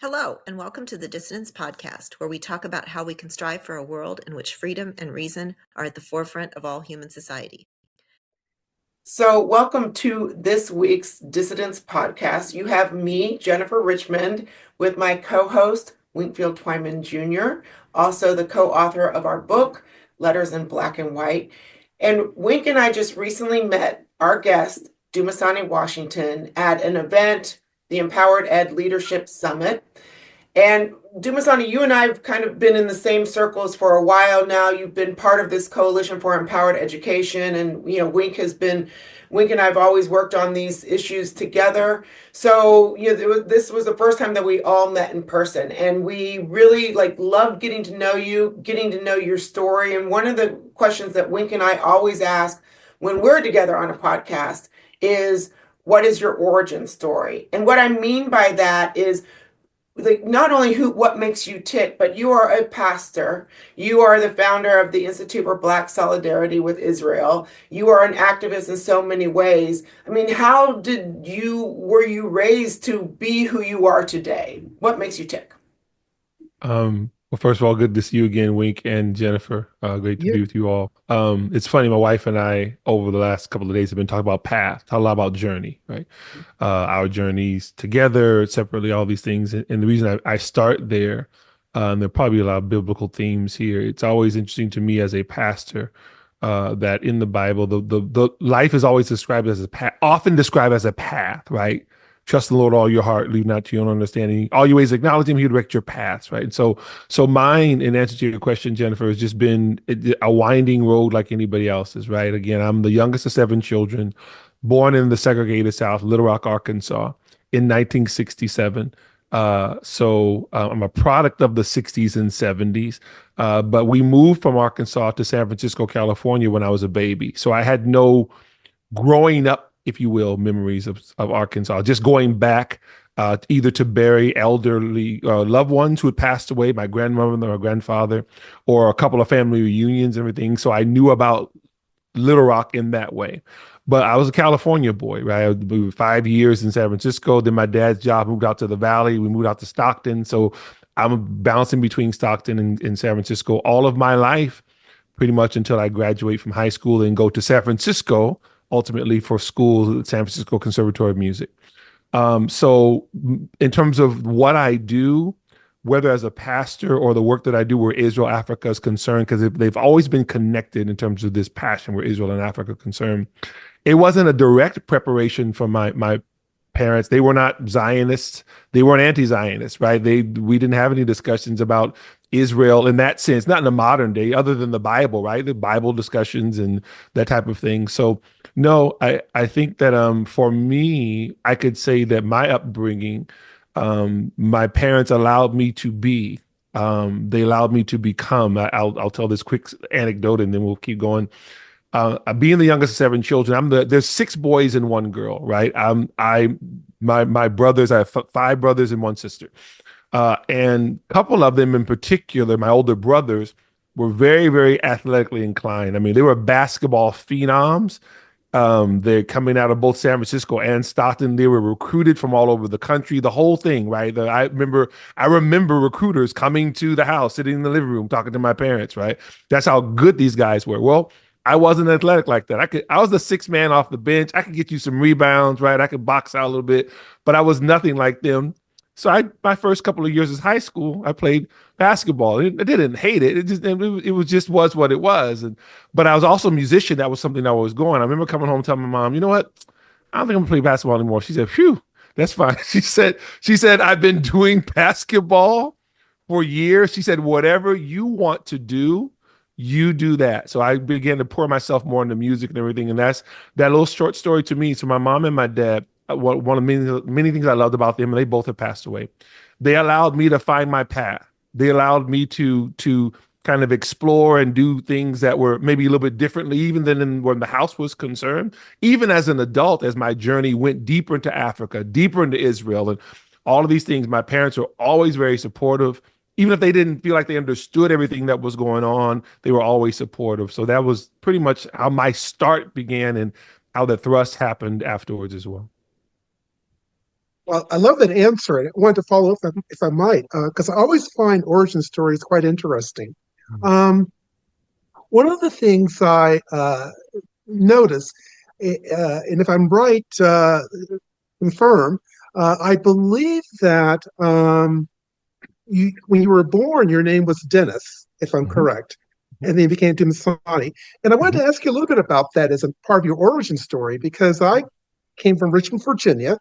Hello, and welcome to the Dissonance Podcast, where we talk about how we can strive for a world in which freedom and reason are at the forefront of all human society. So, welcome to this week's Dissidents Podcast. You have me, Jennifer Richmond, with my co-host, Winkfield Twyman Jr., also the co-author of our book, Letters in Black and White. And Wink and I just recently met our guest, Dumisani Washington, at an event, the Empowered Ed Leadership Summit. And Dumisani, you and I have kind of been in the same circles for a while now. You've been part of this coalition for empowered education, and Wink and I have always worked on these issues together. So this was the first time that we all met in person, and we really loved getting to know you, getting to know your story. And one of the questions that Wink and I always ask when we're together on a podcast is, what is your origin story? And what I mean by that is, not only what makes you tick, but you are a pastor. You are the founder of the Institute for Black Solidarity with Israel. You are an activist in so many ways. I mean, were you raised to be who you are today? What makes you tick? Well, first of all, good to see you again, Wink and Jennifer. Great to be with you all. It's funny, my wife and I, over the last couple of days, have been talking about path, talk a lot about journey, right? Our journeys together, separately, all these things. And the reason I start there, there are probably a lot of biblical themes here. It's always interesting to me as a pastor that in the Bible, the life is always described as a path, often described as a path, right? Trust in the Lord all your heart, leave not to your own understanding. All your ways acknowledge him, he'll direct your paths, right? And so mine, in answer to your question, Jennifer, has just been a winding road like anybody else's, right? Again, I'm the youngest of 7 children, born in the segregated South, Little Rock, Arkansas, in 1967. I'm a product of the 60s and 70s. But we moved from Arkansas to San Francisco, California when I was a baby. So I had no growing up, if you will, memories of Arkansas, just going back either to bury elderly loved ones who had passed away, my grandmother or grandfather, or a couple of family reunions and everything. So I knew about Little Rock in that way. But I was a California boy, right? I moved 5 years in San Francisco. Then my dad's job moved out to the Valley. We moved out to Stockton. So I'm bouncing between Stockton and San Francisco all of my life, pretty much until I graduate from high school and go to San Francisco, ultimately for school at San Francisco Conservatory of Music. So in terms of what I do, whether as a pastor or the work that I do where Israel, Africa is concerned, because they've always been connected in terms of this passion where Israel and Africa are concerned. It wasn't a direct preparation for my parents. They were not Zionists. They weren't anti-Zionists, right? We didn't have any discussions about Israel in that sense, not in the modern day, other than the Bible, right? The Bible discussions and that type of thing. So no, I think that for me, I could say that my upbringing, my parents allowed me to be. They allowed me to become. I'll tell this quick anecdote and then we'll keep going. Being the youngest of 7 children, there's 6 boys and 1 girl, right? My brothers, I have 5 brothers and 1 sister. And a couple of them in particular, my older brothers, were very, very athletically inclined. I mean, they were basketball phenoms. They're coming out of both San Francisco and Stockton. They were recruited from all over the country, the whole thing, right? I remember recruiters coming to the house, sitting in the living room, talking to my parents, right? That's how good these guys were. Well, I wasn't athletic like that. I was the 6th man off the bench. I could get you some rebounds, right? I could box out a little bit, but I was nothing like them. So my first couple of years of high school, I played basketball. I didn't hate it. It was what it was. But I was also a musician. That was something that was going. I remember coming home telling my mom, you know what? I don't think I'm gonna play basketball anymore. She said, phew, that's fine. She said, I've been doing basketball for years. She said, whatever you want to do, you do that. So I began to pour myself more into music and everything. And that's that little short story to me. So my mom and my dad, one of many things I loved about them, and they both have passed away. They allowed me to find my path. They allowed me to kind of explore and do things that were maybe a little bit differently, even than when the house was concerned. Even as an adult, as my journey went deeper into Africa, deeper into Israel, and all of these things, my parents were always very supportive. Even if they didn't feel like they understood everything that was going on, they were always supportive. So that was pretty much how my start began and how the thrust happened afterwards as well. Well, I love that answer, and I wanted to follow up if I might, because I always find origin stories quite interesting. Um, One of the things I notice, and if I'm right, confirm, I believe that when you were born, your name was Dennis, if I'm Mhm. correct, and then you became Dumisani. And I wanted Mhm. to ask you a little bit about that as a part of your origin story, because I came from Richmond, Virginia,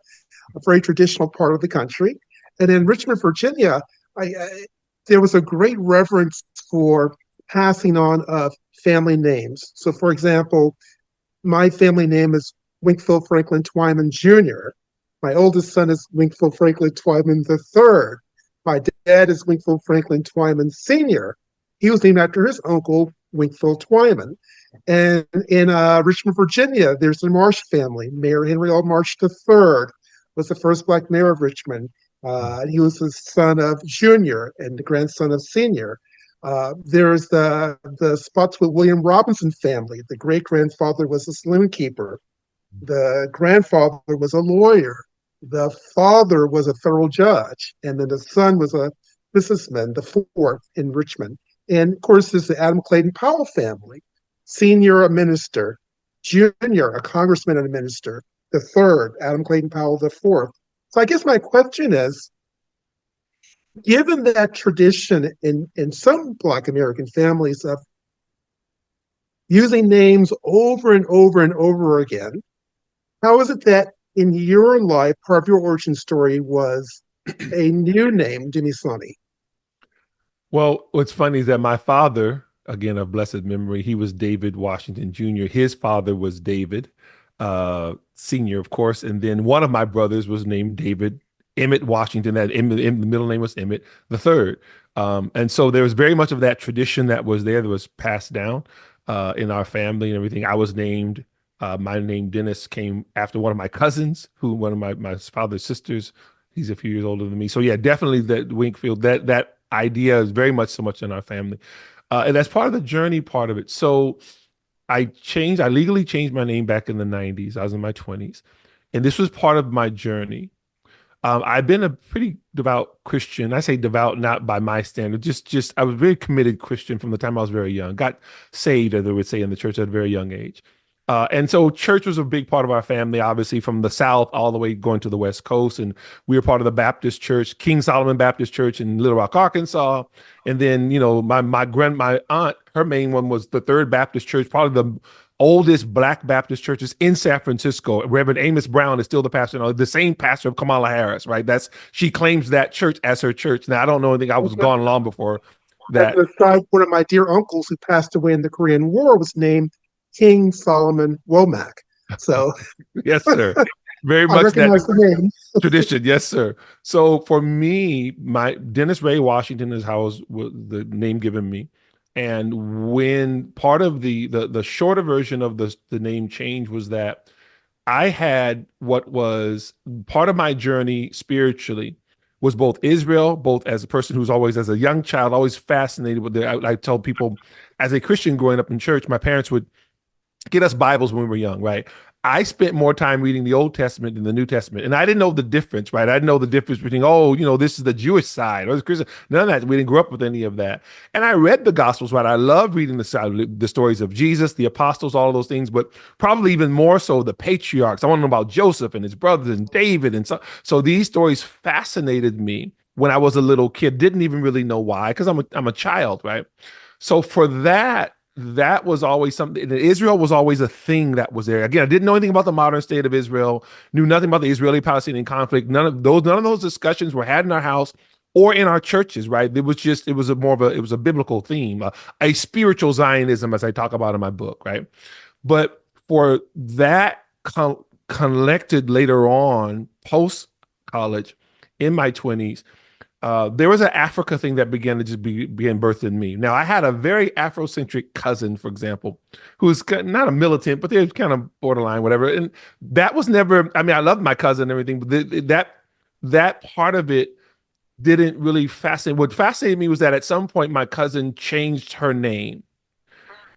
a very traditional part of the country. And in Richmond, Virginia, there was a great reverence for passing on of family names. So, for example, my family name is Winkfield Franklin Twyman Jr. My oldest son is Winkfield Franklin Twyman III. My dad is Winkfield Franklin Twyman Sr. He was named after his uncle, Winkfield Twyman. And in Richmond, Virginia, there's the Marsh family. Mayor Henry L. Marsh III was the first Black mayor of Richmond. He was the son of Junior and the grandson of Senior. There's the Spotswood William Robinson family. The great grandfather was a saloon keeper. The grandfather was a lawyer. The father was a federal judge, and then the son was a businessman, the fourth in Richmond. And of course, there's the Adam Clayton Powell family. Senior, a minister. Junior, a congressman and a minister. The third, Adam Clayton Powell, the fourth. So I guess my question is, given that tradition in some Black American families of using names over and over and over again, how is it that in your life, part of your origin story was a new name, Dumisani? Well, what's funny is that my father, again of blessed memory, he was David Washington Jr. His father was David Sr., of course, and then one of my brothers was named David Emmett Washington. That the middle name was Emmett the third, and so there was very much of that tradition that was there that was passed down in our family and everything. I was named. My name Dennis came after one of my cousins, who one of my father's sisters. He's a few years older than me. So yeah, definitely that Winkfield, that idea is very much so much in our family. And that's part of the journey part of it. So I legally changed my name back in the 90s. I was in my 20s. And this was part of my journey. I've been a pretty devout Christian. I say devout not by my standard, just I was a very committed Christian from the time I was very young. Got saved, as they would say in the church, at a very young age. And so church was a big part of our family, obviously from the South all the way going to the West Coast. And we were part of the Baptist Church, King Solomon Baptist Church in Little Rock, Arkansas. And then, my aunt, her main one was the Third Baptist Church, probably the oldest Black Baptist churches in San Francisco. Reverend Amos Brown is still the pastor, the same pastor of Kamala Harris, right? She claims that church as her church. Now I don't know anything. I was gone long before As that. an aside, one of my dear uncles who passed away in the Korean War was named King Solomon Womack. So Yes, sir. Very I much that recognize the name. tradition. Yes, sir. So for me, my Dennis Ray Washington is how was the name given me. And when part of the shorter version of the name change was that I had what was part of my journey spiritually was both Israel, both as a person who's always, as a young child, always fascinated with I tell people, as a Christian growing up in church, my parents would get us Bibles when we were young, right? I spent more time reading the Old Testament than the New Testament. And I didn't know the difference, right? I didn't know the difference between, this is the Jewish side or the Christian. None of that. We didn't grow up with any of that. And I read the Gospels, right? I love reading the stories of Jesus, the apostles, all of those things, but probably even more so the patriarchs. I want to know about Joseph and his brothers and David. And so these stories fascinated me when I was a little kid. Didn't even really know why, because I'm a child, right? So for that was always something. Israel was always a thing that was there. Again, I didn't know anything about the modern state of Israel, knew nothing about the Israeli-Palestinian conflict. None of those discussions were had in our house or in our churches, right? It was a biblical theme, a spiritual Zionism, as I talk about in my book, right? But for that collected later on, post college, in my 20s, there was an Africa thing that began to just began birthed in me. Now, I had a very Afrocentric cousin, for example, who was not a militant, but they're kind of borderline, whatever. And that was never, I mean, I loved my cousin and everything, but that part of it didn't really fascinate. What fascinated me was that at some point my cousin changed her name.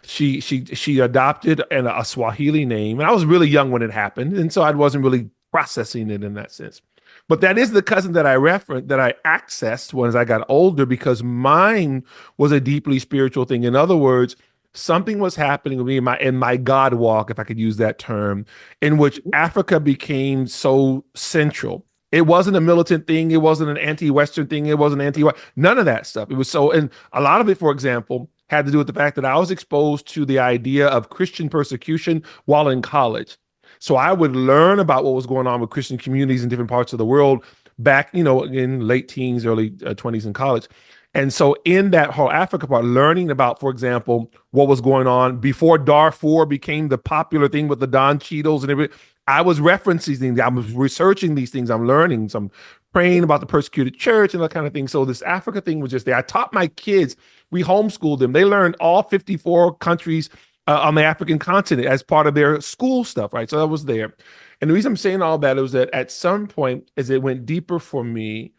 She adopted a Swahili name, and I was really young when it happened, and so I wasn't really processing it in that sense. But that is the cousin that I referenced, that I accessed when I got older, because mine was a deeply spiritual thing. In other words, something was happening with me in my God walk, if I could use that term, in which Africa became so central. It wasn't a militant thing. It wasn't an anti-Western thing. It wasn't none of that stuff. It was so, and a lot of it, for example, had to do with the fact that I was exposed to the idea of Christian persecution while in college. So I would learn about what was going on with Christian communities in different parts of the world back, in late teens, early 20s in college. And so in that whole Africa part, learning about, for example, what was going on before Darfur became the popular thing with the Don Cheadles and everything, I was referencing these things. I was researching these things. I'm learning. So I'm praying about the persecuted church and that kind of thing. So this Africa thing was just there. I taught my kids, we homeschooled them. They learned all 54 countries on the African continent as part of their school stuff, right? So that was there. And the reason I'm saying all that is that at some point, as it went deeper for me,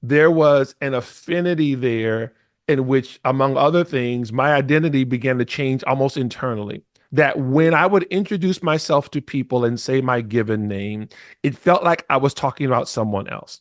there was an affinity there in which, among other things, my identity began to change almost internally. That when I would introduce myself to people and say my given name, it felt like I was talking about someone else.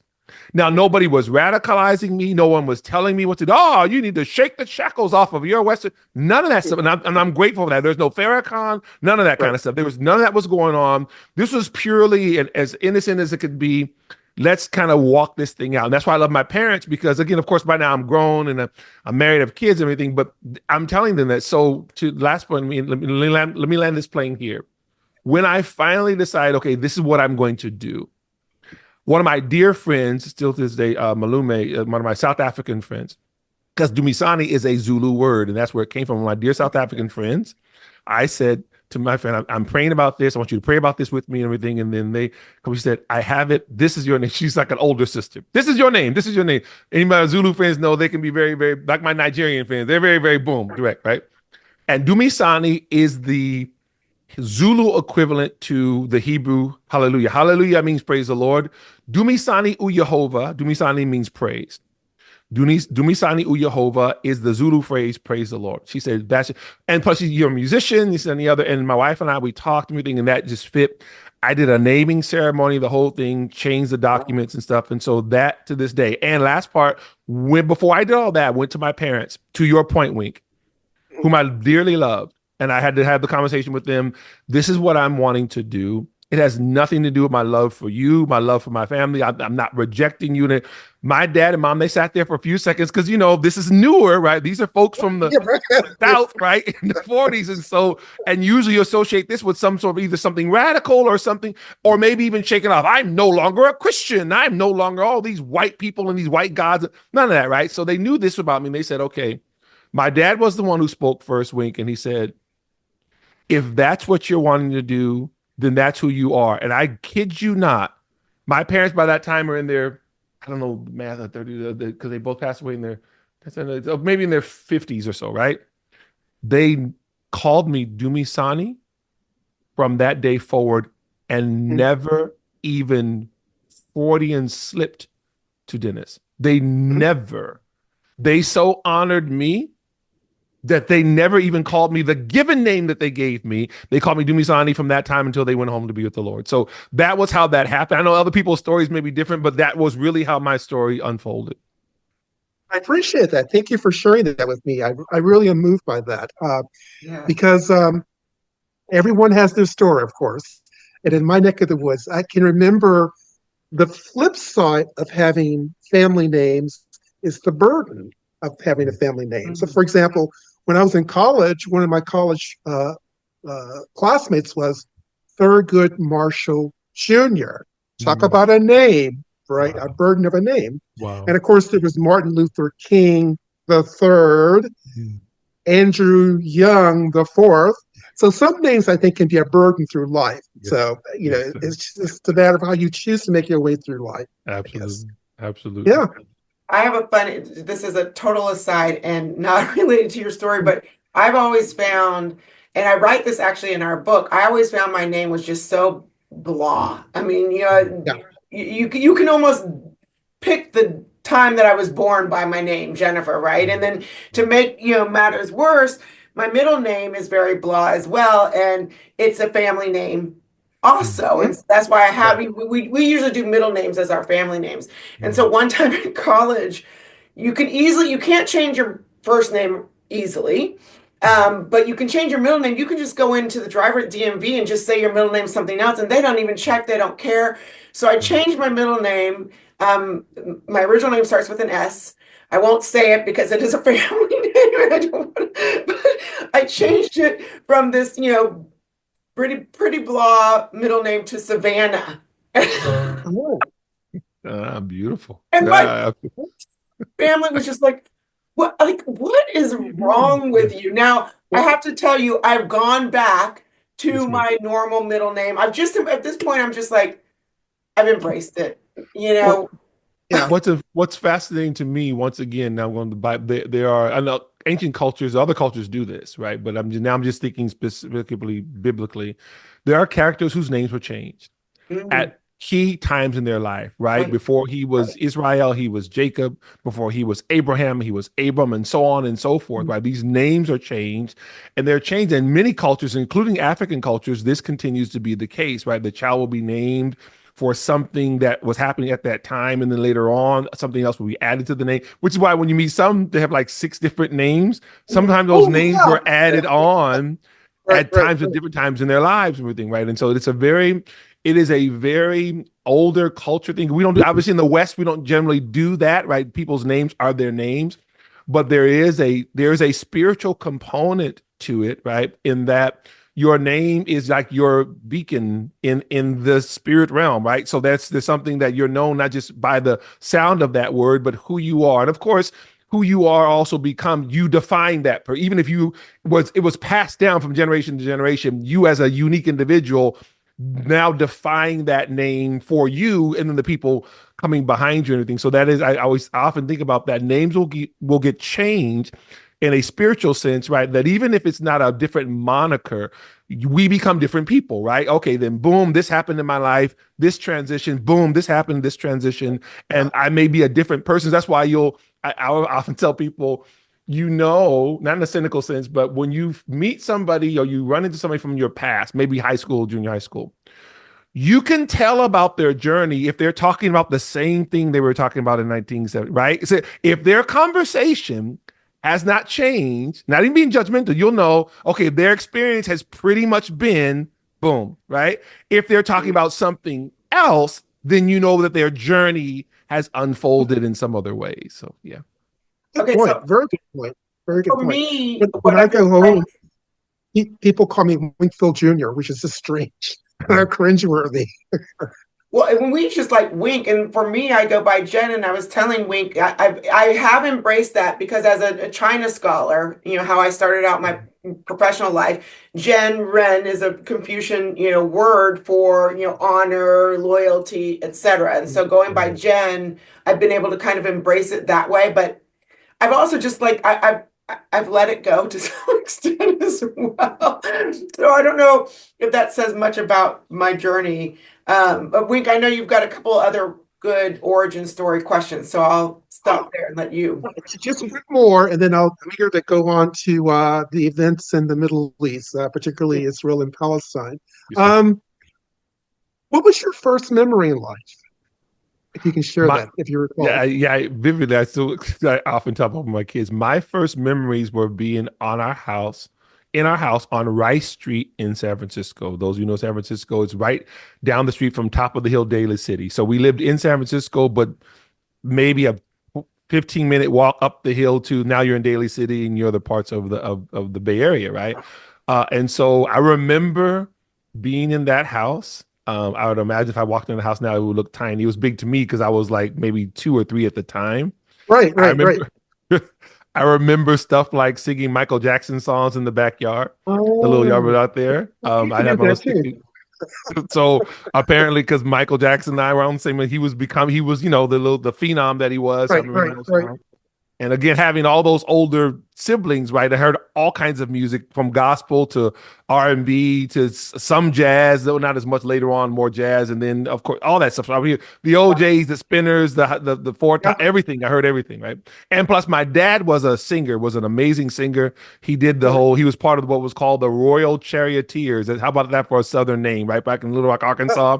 Now, nobody was radicalizing me. No one was telling me what to do. Oh, you need to shake the shackles off of your Western. None of that stuff. And I'm grateful for that. There's no Farrakhan, none of that kind of stuff. There was none of that was going on. This was purely as innocent as it could be. Let's kind of walk this thing out. And that's why I love my parents, because, again, of course, by now I'm grown and I'm married, I have kids and everything. But I'm telling them that. So to the last point, let me land this plane here. When I finally decide, okay, this is what I'm going to do. One of my dear friends, still to this day, Malume, one of my South African friends, because Dumisani is a Zulu word, and that's where it came from. My dear South African friends, I said to my friend, I'm praying about this. I want you to pray about this with me and everything. And then she said, I have it. This is your name. She's like an older sister. This is your name. This is your name. Any of my Zulu friends know they can be very, very, like my Nigerian friends. They're very, very boom, direct, right? And Dumisani is the Zulu equivalent to the Hebrew hallelujah. Hallelujah means praise the Lord. Dumisani u Yehovah. Dumisani means praise. Dumisani u Yehovah is the Zulu phrase, praise the Lord. She said, that's, and plus you're a musician, this and the other. And my wife and I, we talked and everything, and that just fit. I did a naming ceremony, the whole thing, changed the documents and stuff. And so that to this day. And last part, before I did all that, went to my parents, to your point, Wink, whom I dearly loved. And I had to have the conversation with them. This is what I'm wanting to do. It has nothing to do with my love for you, my love for my family. I'm not rejecting you. My dad and mom, they sat there for a few seconds because, this is newer, right? These are folks from the South, right? In the 40s. And so, and usually you associate this with some sort of either something radical or something, or maybe even shaking off. I'm no longer a Christian. I'm no longer all these white people and these white gods. None of that, right? So they knew this about me. And they said, okay, my dad was the one who spoke first, Wink. And he said, if that's what you're wanting to do, then that's who you are. And I kid you not, my parents by that time are in their, I don't know, math at 30, because they both passed away in their, maybe in their 50s or so, right? They called me Dumisani from that day forward and never even Freudian slipped to Dennis. They so honored me that they never even called me the given name that they gave me. They called me Dumisani from that time until they went home to be with the Lord. So that was how that happened. I know other people's stories may be different, but that was really how my story unfolded. I appreciate that. Thank you for sharing that with me. I really am moved by that because everyone has their story, of course. And in my neck of the woods, I can remember the flip side of having family names is the burden of having a family name. So, for example, when I was in college, one of my college classmates was Thurgood Marshall Jr. Talk about a name, right? Wow. A burden of a name. Wow. And of course, there was Martin Luther King the third, Andrew Young the fourth. So some names I think can be a burden through life. Yes. So, it's just a matter of how you choose to make your way through life. Absolutely. Absolutely. Yeah. I have a funny, this is a total aside and not related to your story, but I've always found, and I write this actually in our book, I always found my name was just so blah. I mean, you can almost pick the time that I was born by my name, Jennifer, right? And then to make, matters worse, my middle name is very blah as well. And it's a family name also. And that's why I have, Right. we usually do middle names as our family names. And so Mhm. one time in college, you can't change your first name easily. But you can change your middle name. You can just go into the driver at DMV and just say your middle name is something else, and they don't even check, they don't care. So I Right. changed my middle name. My original name starts with an S. I won't say it because it is a family name. And I don't want to, but I changed it from this, pretty blah middle name to Savannah. Oh, Beautiful. And my Nah, family was just like, what is wrong with you? Now, I have to tell you, I've gone back to yes, ma'am. my normal middle name. At this point, I'm just like, I've embraced it. You well, know, yeah. What's fascinating to me, once again, now I'm going to the Bible. There are, I know ancient cultures, other cultures do this, right? But I'm just thinking specifically biblically. There are characters whose names were changed mhm, at key times in their life, right? right, Before he was right. Israel, he was Jacob. Before he was Abraham, he was Abram, and so on and so forth, right? These names are changed, and they're changed in many cultures, including African cultures. This continues to be the case, right? The child will be named for something that was happening at that time, and then later on, something else will be added to the name, which is why when you meet some, they have like 6 different names. Mhm. Sometimes those Oh, names yeah. were added on Right, at right, times at right. different times in their lives and everything, right? And so it is a very older culture thing. We don't do, obviously in the West, we don't generally do that, right? People's names are their names, but there is a spiritual component to it, right? In that your name is like your beacon in the spirit realm, right? So there's something that you're known not just by the sound of that word, but who you are. And of course, who you are also become you define that even if it was passed down from generation to generation, you as a unique individual now define that name for you and then the people coming behind you and everything. So that is, I often think about that. Names will get changed in a spiritual sense, right? That even if it's not a different moniker, we become different people, right? Okay, then boom, this happened in my life, this transition, boom, this happened, this transition, and I may be a different person. That's why I will often tell people, not in a cynical sense, but when you meet somebody or you run into somebody from your past, maybe high school, junior high school, you can tell about their journey if they're talking about the same thing they were talking about in 1970, right? So if their conversation has not changed, not even being judgmental, you'll know, okay, their experience has pretty much been boom, right? If they're talking about something else, then you know that their journey has unfolded in some other way. So, yeah. Good Okay, point. so Very good point. Very good for point. me, When what I I've go embraced. home, people call me Winkfield Jr., which is just strange, cringeworthy. Well, when we just like Wink, and for me, I go by Jen, and I was telling Wink, I have embraced that because as a China scholar, how I started out my professional life, Jen Ren is a Confucian, word for, honor, loyalty, etc. And so going by Jen, I've been able to kind of embrace it that way. But I've also just like I've let it go to some extent as well. So I don't know if that says much about my journey. But Wink, I know you've got a couple other good origin story questions, so I'll stop there and let you. Just a bit more, and then I'm eager to go on to the events in the Middle East, particularly Israel and Palestine. Yes, sir. Um, what was your first memory in life, if you can share My that, if you Yeah, recall? vividly. I often tell about my kids. My first memories were being in our house on Rice Street in San Francisco. Those of you know San Francisco, it's right down the street from top of the hill, Daly City. So we lived in San Francisco, but maybe a 15-minute walk up the hill to now you're in Daly City and you're the parts of the Bay Area, right? And so I remember being in that house. I would imagine if I walked in the house now, it would look tiny. It was big to me because I was like maybe 2 or 3 at the time. Right, I right, right. remember I remember stuff like singing Michael Jackson songs in the backyard, the little yard Oh, out there. I used I to do had my little that stick. too. So apparently, because Michael Jackson and I were on the same, he was, the phenom that he was. So I Right, remember right, those right. songs. And again, having all those older siblings, right? I heard all kinds of music from gospel to R&B to some jazz, though not as much later on, more jazz. And then, of course, all that stuff. So I hear the OJs, the Spinners, the Four, Yeah. everything. I heard everything, right? And plus, my dad was a singer, was an amazing singer. He did he was part of what was called the Royal Charioteers. How about that for a Southern name, right? Back in Little Rock, Arkansas.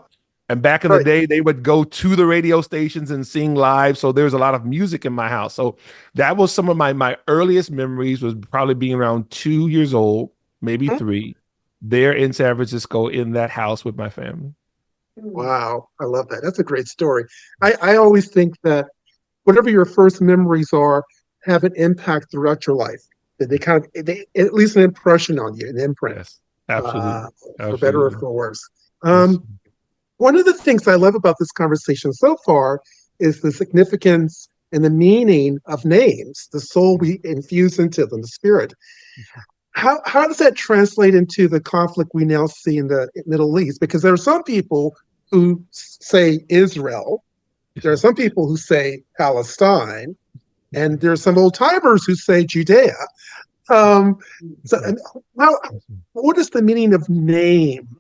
And back in the Right. day, they would go to the radio stations and sing live. So there's a lot of music in my house. So that was some of my earliest memories, was probably being around 2 years old, maybe 3, there in San Francisco in that house with my family. Wow, I love that. That's a great story. I always think that whatever your first memories are have an impact throughout your life. That they at least an impression on you, an imprint, Yes, absolutely. for better or Absolutely. for worse. Yes. One of the things I love about this conversation so far is the significance and the meaning of names, the soul we infuse into them, the spirit. How does that translate into the conflict we now see in the Middle East? Because there are some people who say Israel, there are some people who say Palestine, and there are some old timers who say Judea. What is the meaning of name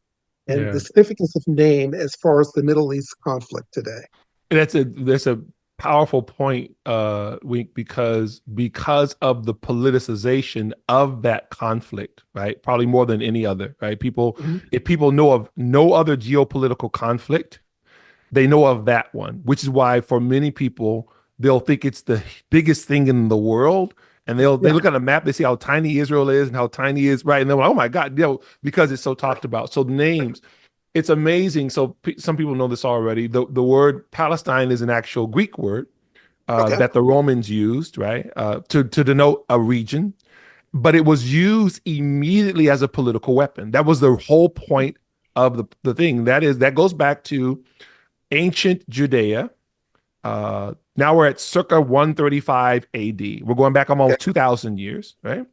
and the significance of name as far as the Middle East conflict today? That's a powerful point, Wink, because of the politicization of that conflict, right? Probably more than any other, right? If people know of no other geopolitical conflict, they know of that one, which is why for many people, they'll think it's the biggest thing in the world. And they look at a map, they see how tiny Israel is and how tiny is, right? And they're like, oh my God, because it's so talked about. So the names, it's amazing. So some people know this already. The word Palestine is an actual Greek word that the Romans used, right, to denote a region. But it was used immediately as a political weapon. That was the whole point of the thing. That goes back to ancient Judea. Now we're at circa 135 AD. We're going back almost 2,000 years, right?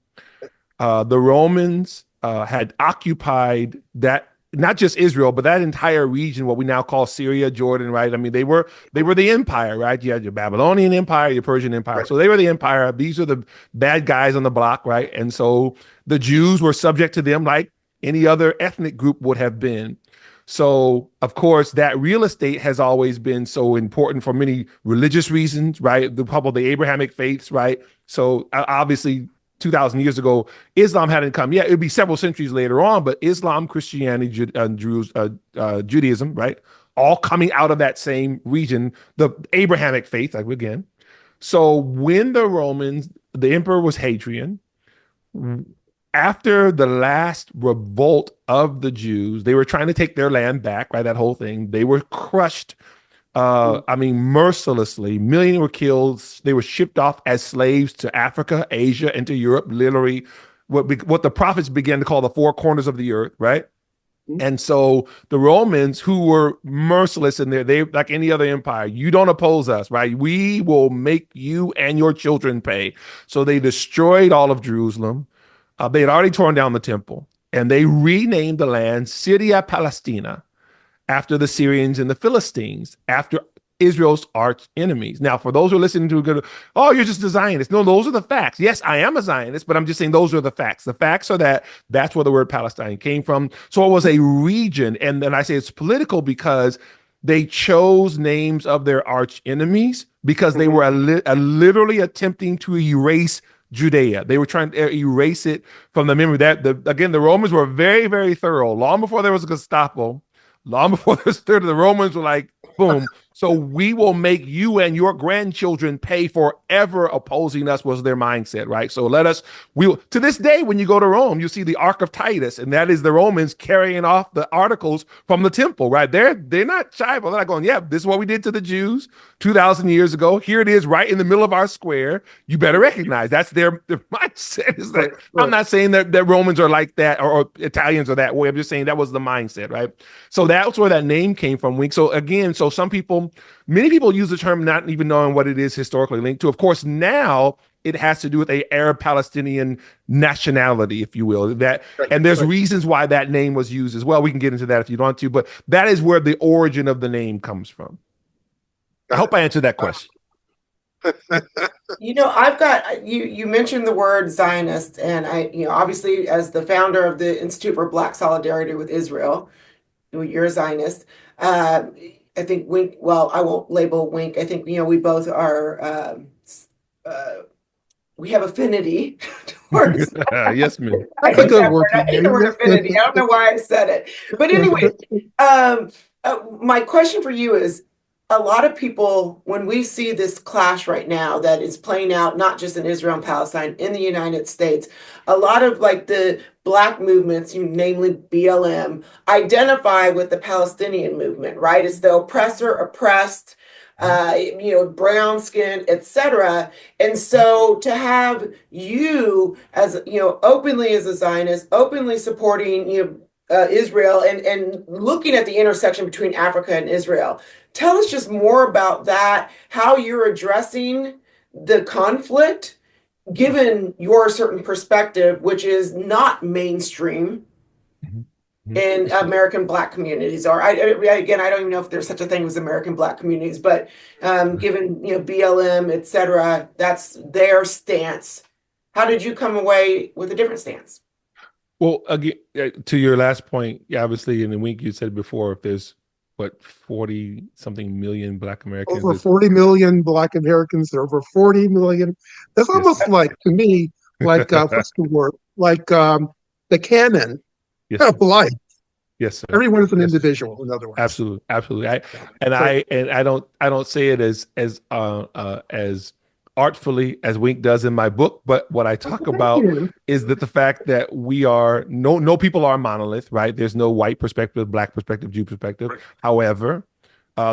The Romans had occupied that, not just Israel, but that entire region, what we now call Syria, Jordan, right? I mean, they were the empire, right? You had your Babylonian Empire, your Persian Empire. Right. So they were the empire. These are the bad guys on the block, right? And so the Jews were subject to them like any other ethnic group would have been. So, of course, that real estate has always been so important for many religious reasons, right? The Abrahamic faiths, right? So obviously 2,000 years ago, Islam hadn't come. Yeah, it'd be several centuries later on, but Islam, Christianity, Judaism, right? All coming out of that same region, the Abrahamic faith, like again. So when the emperor was Hadrian, after the last revolt of the Jews, they were trying to take their land back, right? That whole thing. They were crushed, mercilessly. Millions were killed. They were shipped off as slaves to Africa, Asia, and to Europe, literally what the prophets began to call the four corners of the earth, right? And so the Romans, who were merciless in there, they like any other empire, you don't oppose us, right? We will make you and your children pay. So they destroyed all of Jerusalem. They had already torn down the temple, and they renamed the land Syria-Palestina after the Syrians and the Philistines, after Israel's arch enemies. Now, for those who are listening to it, oh, you're just a Zionist. No, those are the facts. Yes, I am a Zionist, but I'm just saying those are the facts. The facts are that's where the word Palestine came from. So it was a region, and then I say it's political because they chose names of their arch enemies because they were literally attempting to erase Judea. They were trying to erase it from the memory. The Romans were very, very thorough. Long before there was a Gestapo, long before the Romans were like, boom. So we will make you and your grandchildren pay forever opposing us was their mindset, right? So to this day, when you go to Rome, you see the Ark of Titus, and that is the Romans carrying off the articles from the temple, right? They're not shy, but they're not going, yeah, this is what we did to the Jews 2,000 years ago. Here it is right in the middle of our square. You better recognize that's their mindset. Is that, right. I'm not saying that Romans are like that or Italians are that way. I'm just saying that was the mindset, right? So that's where that name came from, Wink. So again, many people use the term not even knowing what it is historically linked to. Of course, now it has to do with a Arab-Palestinian nationality, if you will. And there's reasons why that name was used as well. We can get into that if you want to, but that is where the origin of the name comes from. I hope I answered that question. I've got you mentioned the word Zionist, and obviously as the founder of the Institute for Black Solidarity with Israel, you're a Zionist. Uh, I think Wink, well, I won't label Wink. I think, we both are, uh, we have affinity towards, Yes, ma'am. I That's a hate good that word word. to I hate the word use. affinity. I don't know why I said it. But anyway, my question for you is, a lot of people, when we see this clash right now that is playing out, not just in Israel and Palestine, in the United States, a lot of like the Black movements, namely BLM, identify with the Palestinian movement, right? It's the oppressor, oppressed, brown skin, etc. And so to have you as, openly as a Zionist, openly supporting, Israel and looking at the intersection between Africa and Israel. Tell us just more about that, how you're addressing the conflict, given your certain perspective, which is not mainstream in American Black communities. Or again, I don't even know if there's such a thing as American Black communities, but given BLM, et cetera, that's their stance. How did you come away with a different stance? Well, again, to your last point, yeah, obviously, in the week you said before, if there's what 40 something million Black Americans, Over 40 million Black Americans, there are over 40 million. That's yes, almost like, to me, like, what's the word? Like the canon yes, of sir. life. Yes, sir. Everyone is an Yes, sir. individual, in other words. Absolutely, absolutely. So, I don't say it as artfully as Wink does in my book, but what I talk thank about you. is that the fact that we are no people are a monolith, right? There's no white perspective, Black perspective, Jew perspective. However,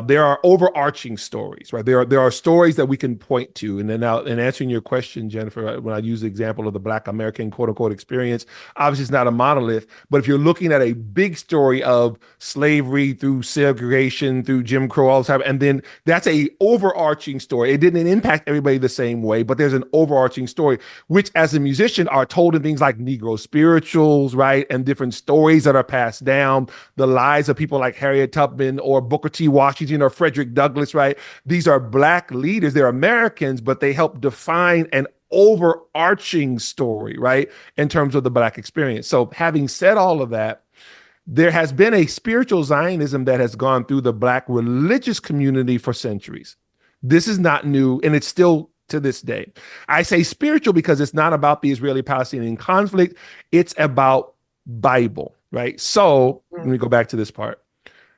there are overarching stories, right? There are stories that we can point to. And then now, in answering your question, Jennifer, when I use the example of the Black American quote unquote experience, obviously it's not a monolith, but if you're looking at a big story of slavery through segregation, through Jim Crow, all the time, and then that's a overarching story. It didn't impact everybody the same way, but there's an overarching story, which as a musician are told in things like Negro spirituals, right? And different stories that are passed down, the lives of people like Harriet Tubman or Booker T. Washington or Frederick Douglass, right? These are Black leaders. They're Americans, but they help define an overarching story, right? In terms of the Black experience. So having said all of that, there has been a spiritual Zionism that has gone through the Black religious community for centuries. This is not new, and it's still to this day. I say spiritual because it's not about the Israeli-Palestinian conflict. It's about Bible, right? So let me go back to this part.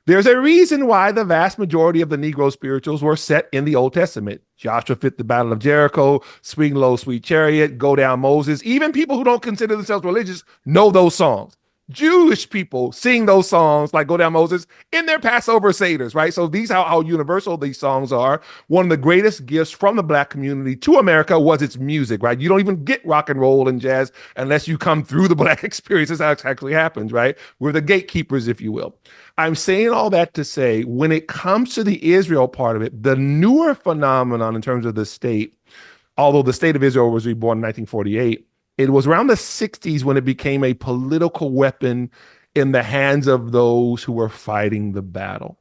There's a reason why the vast majority of the Negro spirituals were set in the Old Testament. Joshua fit the Battle of Jericho, Swing Low, Sweet Chariot, Go Down Moses. Even people who don't consider themselves religious know those songs. Jewish people sing those songs like Go Down Moses in their Passover Seder's, right? So these how universal these songs are. One of the greatest gifts from the Black community to America was its music, right? You don't even get rock and roll and jazz unless you come through the Black experience. That's how it actually happens, right? We're the gatekeepers, if you will. I'm saying all that to say, when it comes to the Israel part of it, the newer phenomenon in terms of the state, although the state of Israel was reborn in 1948, it was around the 60s when it became a political weapon in the hands of those who were fighting the battle.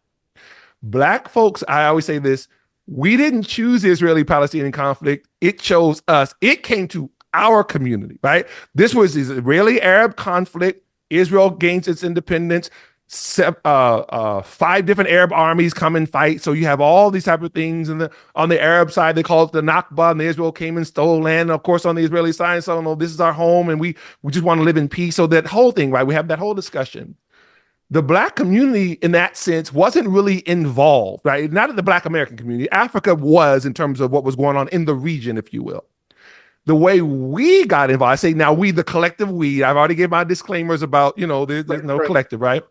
Black folks, I always say this, we didn't choose the Israeli-Palestinian conflict. It chose us. It came to our community, right? This was the Israeli-Arab conflict. Israel gains its independence. 5 different Arab armies come and fight. So you have all these type of things. And on the Arab side, they call it the Nakba, and Israel came and stole land. And of course, on the Israeli side, so no, this is our home, and we just want to live in peace. So that whole thing, right? We have that whole discussion. The Black community, in that sense, wasn't really involved, right? Not in the Black American community. Africa was in terms of what was going on in the region, if you will. The way we got involved, I say now we, the collective we, I've already given my disclaimers about, there's no collective, right?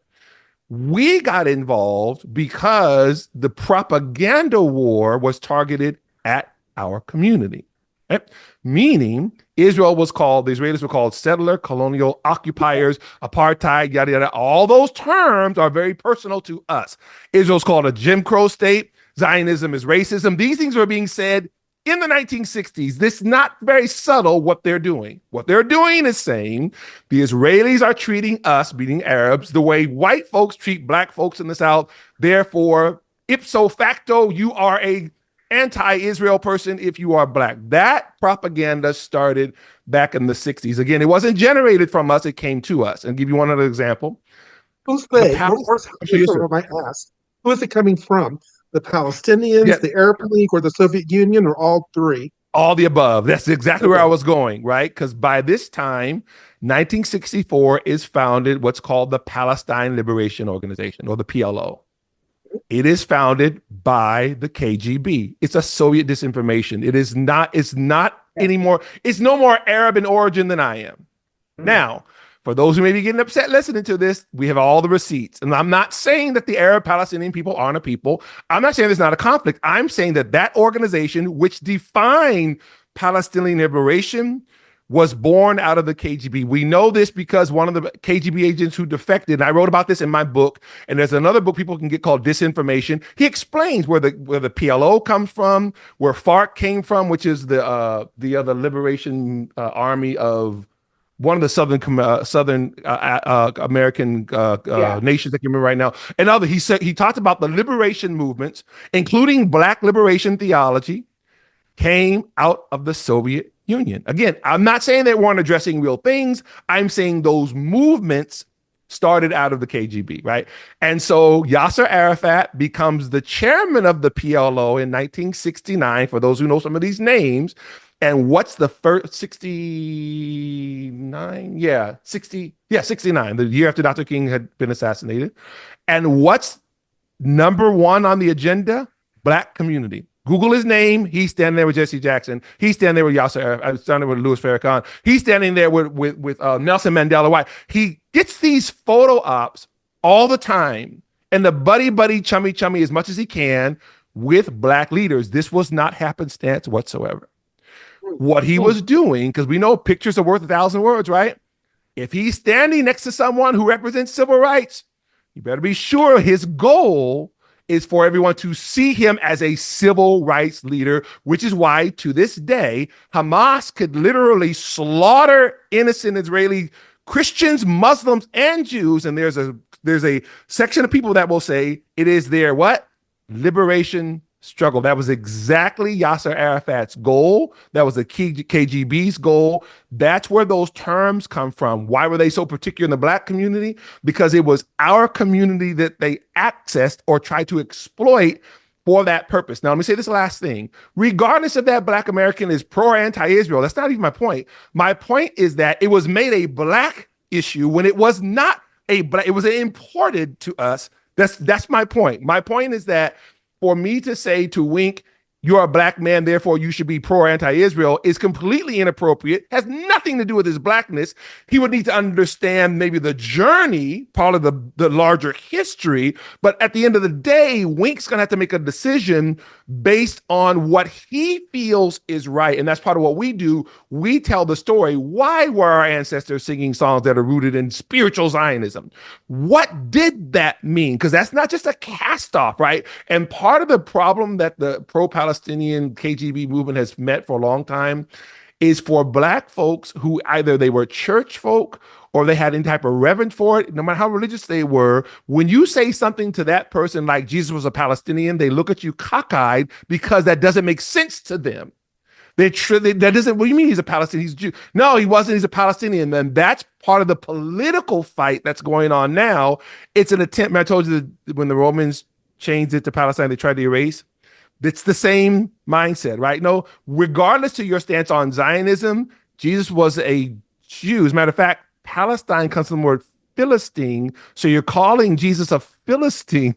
We got involved because the propaganda war was targeted at our community. Right? Meaning Israel was called, the Israelis were called settler, colonial, occupiers, apartheid, yada, yada. All those terms are very personal to us. Israel's called a Jim Crow state. Zionism is racism. These things were being said in the 1960s. This is not very subtle what they're doing. What they're doing is saying the Israelis are treating us, meaning Arabs, the way white folks treat Black folks in the South. Therefore, ipso facto, you are a anti-Israel person if you are black. That propaganda started back in the 60s. Again, it wasn't generated from us, it came to us. And give you one other example. Who's they? Yes, sir. I might ask. Who is it coming from? The Palestinians, Yeah. the Arab League, or the Soviet Union, or all three? All the above. That's exactly where I was going, right? Because by this time, 1964 is founded what's called the Palestine Liberation Organization, or the PLO. It is founded by the KGB. It's a Soviet disinformation. It's not anymore. It's no more Arab in origin than I am. Now, for those who may be getting upset listening to this, we have all the receipts. And I'm not saying that the Arab Palestinian people aren't a people. I'm not saying there's not a conflict. I'm saying that that organization, which defined Palestinian liberation, was born out of the KGB. We know this because one of the KGB agents who defected, and I wrote about this in my book, and there's another book people can get called Disinformation. He explains where the PLO comes from, where FARC came from, which is the other liberation army of one of the southern American nations that you remember right now. And he talked about the liberation movements, including Black liberation theology, came out of the Soviet Union. Again, I'm not saying they weren't addressing real things. I'm saying those movements started out of the KGB, right? And so Yasser Arafat becomes the chairman of the PLO in 1969, for those who know some of these names. And what's the first 69? Yeah, 69, the year after Dr. King had been assassinated. And what's number one on the agenda? Black community. Google his name. He's standing there with Jesse Jackson. He's standing there with Yasser Arafat. Standing with Louis Farrakhan. He's standing there with Nelson Mandela White. He gets these photo ops all the time, and the buddy, chummy as much as he can with Black leaders. This was not happenstance whatsoever. What he was doing, because we know pictures are worth 1,000 words, right? If he's standing next to someone who represents civil rights, you better be sure his goal is for everyone to see him as a civil rights leader, which is why to this day, Hamas could literally slaughter innocent Israeli Christians, Muslims, and Jews. And there's a section of people that will say it is their what? Liberation struggle. That was exactly Yasser Arafat's goal. That was the KGB's goal. That's where those terms come from. Why were they so particular in the Black community? Because it was our community that they accessed or tried to exploit for that purpose. Now, let me say this last thing. Regardless if that Black American is pro or anti-Israel, that's not even my point. My point is that it was made a Black issue when it was not a Black, it was imported to us. That's my point. My point is that for me to say to Wink, you're a Black man, therefore you should be pro or anti-Israel, is completely inappropriate, has nothing to do with his Blackness. He would need to understand maybe the journey, part of the larger history, but at the end of the day, Wink's gonna have to make a decision based on what he feels is right. And that's part of what we do. We tell the story. Why were our ancestors singing songs that are rooted in spiritual Zionism? What did that mean? Because that's not just a cast off, right? And part of the problem that the pro-Palestinian KGB movement has met for a long time is for Black folks who either they were church folk or they had any type of reverence for it, no matter how religious they were. When you say something to that person like Jesus was a Palestinian, they look at you cockeyed because that doesn't make sense to them. That doesn't, what do you mean he's a Palestinian? He's a Jew. No, he wasn't. He's a Palestinian. And that's part of the political fight that's going on now. It's an attempt. I told you that when the Romans changed it to Palestine, they tried to erase. It's the same mindset, right? No, regardless to your stance on Zionism, Jesus was a Jew. As a matter of fact, Palestine comes from the word Philistine. So you're calling Jesus a Philistine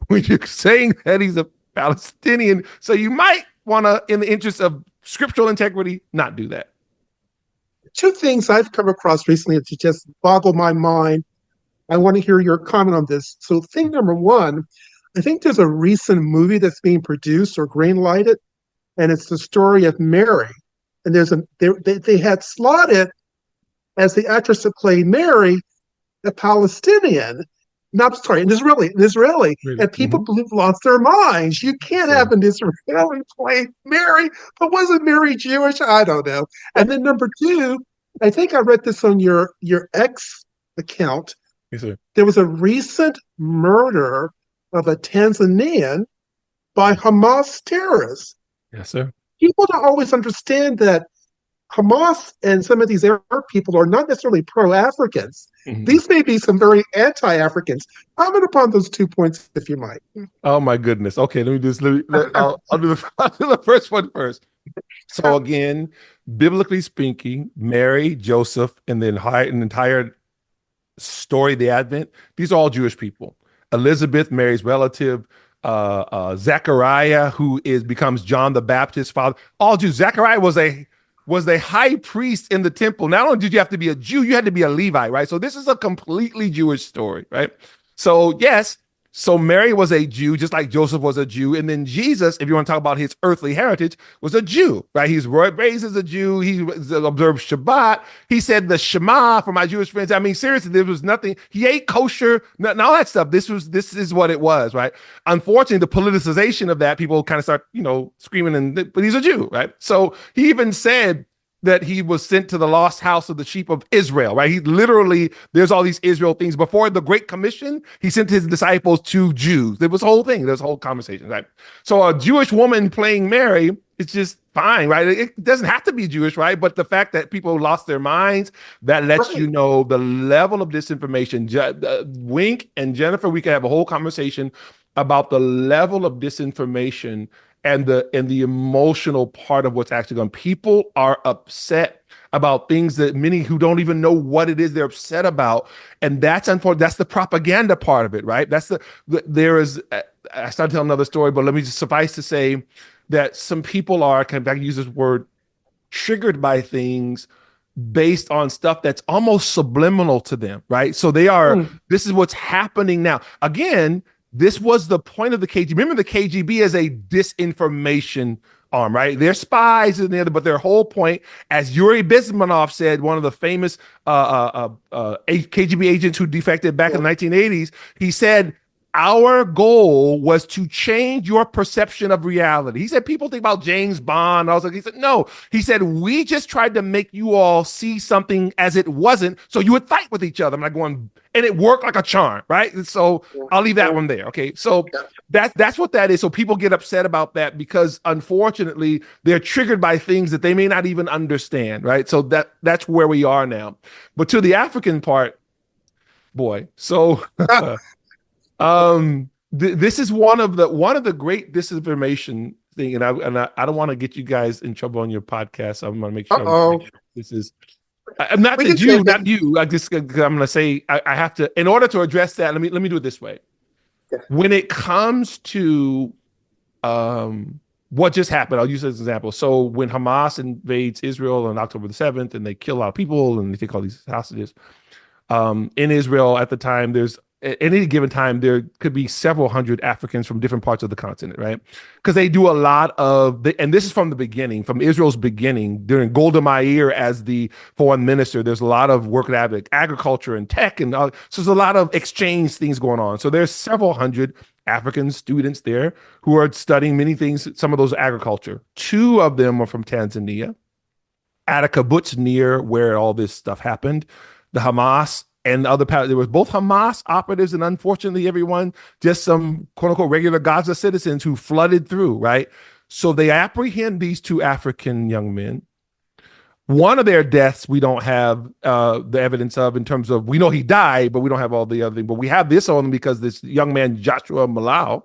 when you're saying that he's a Palestinian. So you might want to, in the interest of scriptural integrity, not do that. Two things I've come across recently that just boggle my mind. I want to hear your comment on this. So thing number one, I think there's a recent movie that's being produced or greenlighted, and it's the story of Mary. And they had slotted as the actress that played Mary, a Palestinian. No, I'm sorry, an Israeli. Really. And people have lost their minds. You can't have an Israeli play Mary, but wasn't Mary Jewish? I don't know. And then number two, I think I read this on your X account. Yes, sir. There was a recent murder of a Tanzanian by Hamas terrorists. Yes, sir. People don't always understand that Hamas and some of these Arab people are not necessarily pro-Africans. Mhm. These may be some very anti-Africans. Comment upon those 2 points, if you might. Oh my goodness. Okay, let me do this. I'll do I'll do the first one first. So again, biblically speaking, Mary, Joseph, and the entire story, the Advent, these are all Jewish people. Elizabeth, Mary's relative, Zechariah, who becomes John the Baptist's father, all Jews. Zechariah was the high priest in the temple. Not only did you have to be a Jew, you had to be a Levite, right? So this is a completely Jewish story, right? So yes, so Mary was a Jew, just like Joseph was a Jew. And then Jesus, if you want to talk about his earthly heritage, was a Jew, right? He's raised as a Jew. He observed Shabbat. He said the Shema for my Jewish friends. I mean, seriously, there was nothing. He ate kosher, and all that stuff. This is what it was, right? Unfortunately, the politicization of that, people kind of start, screaming, but he's a Jew, right? So he even said that he was sent to the lost house of the sheep of Israel, right? He literally, there's all these Israel things. Before the Great Commission, he sent his disciples to Jews. There was a whole thing. There's a whole conversation, right? So a Jewish woman playing Mary, it's just fine, right? It doesn't have to be Jewish, right? But the fact that people lost their minds, that lets you know the level of disinformation. Wink and Jennifer, we could have a whole conversation about the level of disinformation and the emotional part of what's actually going on. People are upset about things that many who don't even know what it is they're upset about. And that's unfortunate. That's the propaganda part of it, right? I started telling another story, but let me just suffice to say that some people are, I can use this word, triggered by things based on stuff that's almost subliminal to them, right? So this is what's happening now. Again, this was the point of the KGB. Remember, the KGB is a disinformation arm, right? They're spies in there, but their whole point, as Yuri Bezmenov said, one of the famous KGB agents who defected back in the 1980s, he said, our goal was to change your perception of reality. He said, people think about James Bond. He said, no. He said, we just tried to make you all see something as it wasn't, so you would fight with each other. I'm like going, and it worked like a charm, right? And so I'll leave that one there. Okay. So that's what that is. So people get upset about that because unfortunately they're triggered by things that they may not even understand, right? So that's where we are now. But to the African part, boy, so this is one of the great disinformation thing, and I don't want to get you guys in trouble on your podcast. I'm going to make sure this is. I'm not that you, not you. I'm going to say I have to. In order to address that, let me do it this way. Yeah. When it comes to what just happened, I'll use this as an example. So when Hamas invades Israel on October the 7th, and they kill a lot of people, and they take all these hostages, in Israel at the time, at any given time, there could be several hundred Africans from different parts of the continent, right? Because they do a lot and this is from the beginning, from Israel's beginning, during Golda Meir as the foreign minister, there's a lot of work in agriculture and tech, and so there's a lot of exchange things going on. So there's several hundred African students there who are studying many things, some of those agriculture. 2 of them are from Tanzania, at a kibbutz near where all this stuff happened. The Hamas and the other there was both Hamas operatives and unfortunately everyone, just some quote unquote regular Gaza citizens who flooded through, right? So they apprehend these 2 African young men. One of their deaths we don't have the evidence of, in terms of, we know he died, but we don't have all the other things. But we have this on him because this young man, Joshua Malau,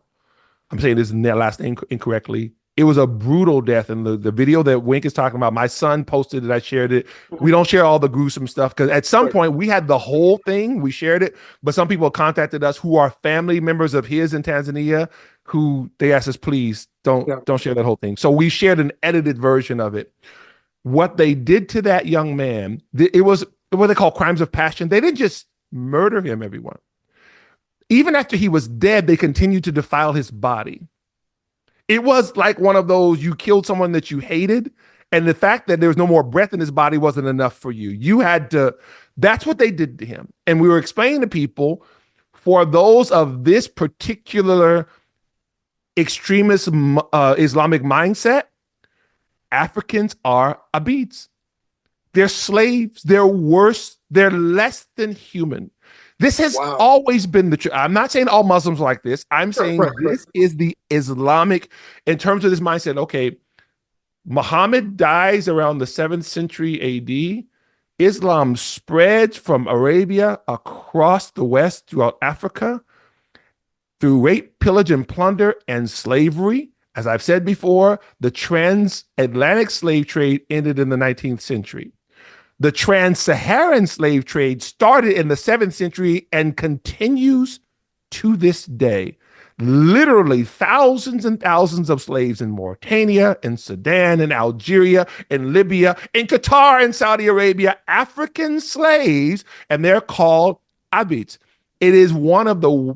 I'm saying this last name incorrectly, it was a brutal death. And the video that Wink is talking about, my son posted it, I shared it. We don't share all the gruesome stuff because at some point we had the whole thing, we shared it, but some people contacted us who are family members of his in Tanzania, who they asked us, please don't share that whole thing. So we shared an edited version of it. What they did to that young man, it was what they call crimes of passion. They didn't just murder him, everyone. Even after he was dead, they continued to defile his body. It was like one of those, you killed someone that you hated, and the fact that there was no more breath in his body wasn't enough for you. You had to, that's what they did to him. And we were explaining to people, for those of this particular extremist Islamic mindset, Africans are abids. They're slaves. They're worse. They're less than human. This has Wow. always been the truth. I'm not saying all Muslims are like this. I'm saying this is the Islamic, in terms of this mindset. Okay, Muhammad dies around the 7th century AD. Islam spreads from Arabia across the West throughout Africa through rape, pillage, and plunder and slavery. As I've said before, the transatlantic slave trade ended in the 19th century. The trans-Saharan slave trade started in the 7th century and continues to this day. Literally thousands and thousands of slaves in Mauritania, in Sudan, in Algeria, in Libya, in Qatar, in Saudi Arabia, African slaves, and they're called abids. It is one of the,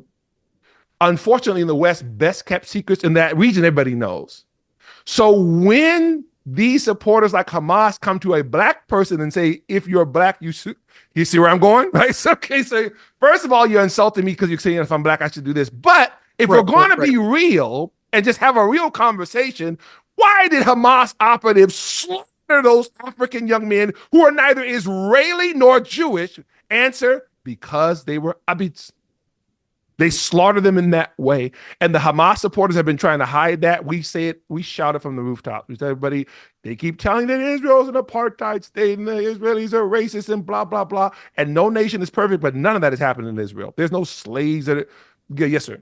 unfortunately, in the West, best kept secrets in that region. Everybody knows. So when these supporters like Hamas come to a black person and say, if you're black, you see where I'm going, right? So, okay, so first of all, you're insulting me because you're saying if I'm black, I should do this. But if we're going to be real and just have a real conversation, why did Hamas operatives slaughter those African young men who are neither Israeli nor Jewish? Answer, because they were abids. They slaughtered them in that way. And the Hamas supporters have been trying to hide that. We say it, we shout it from the rooftops. We tell everybody, they keep telling that Israel's an apartheid state and the Israelis are racist and blah, blah, blah. And no nation is perfect, but none of that has happened in Israel. There's no slaves that are... Yes, sir.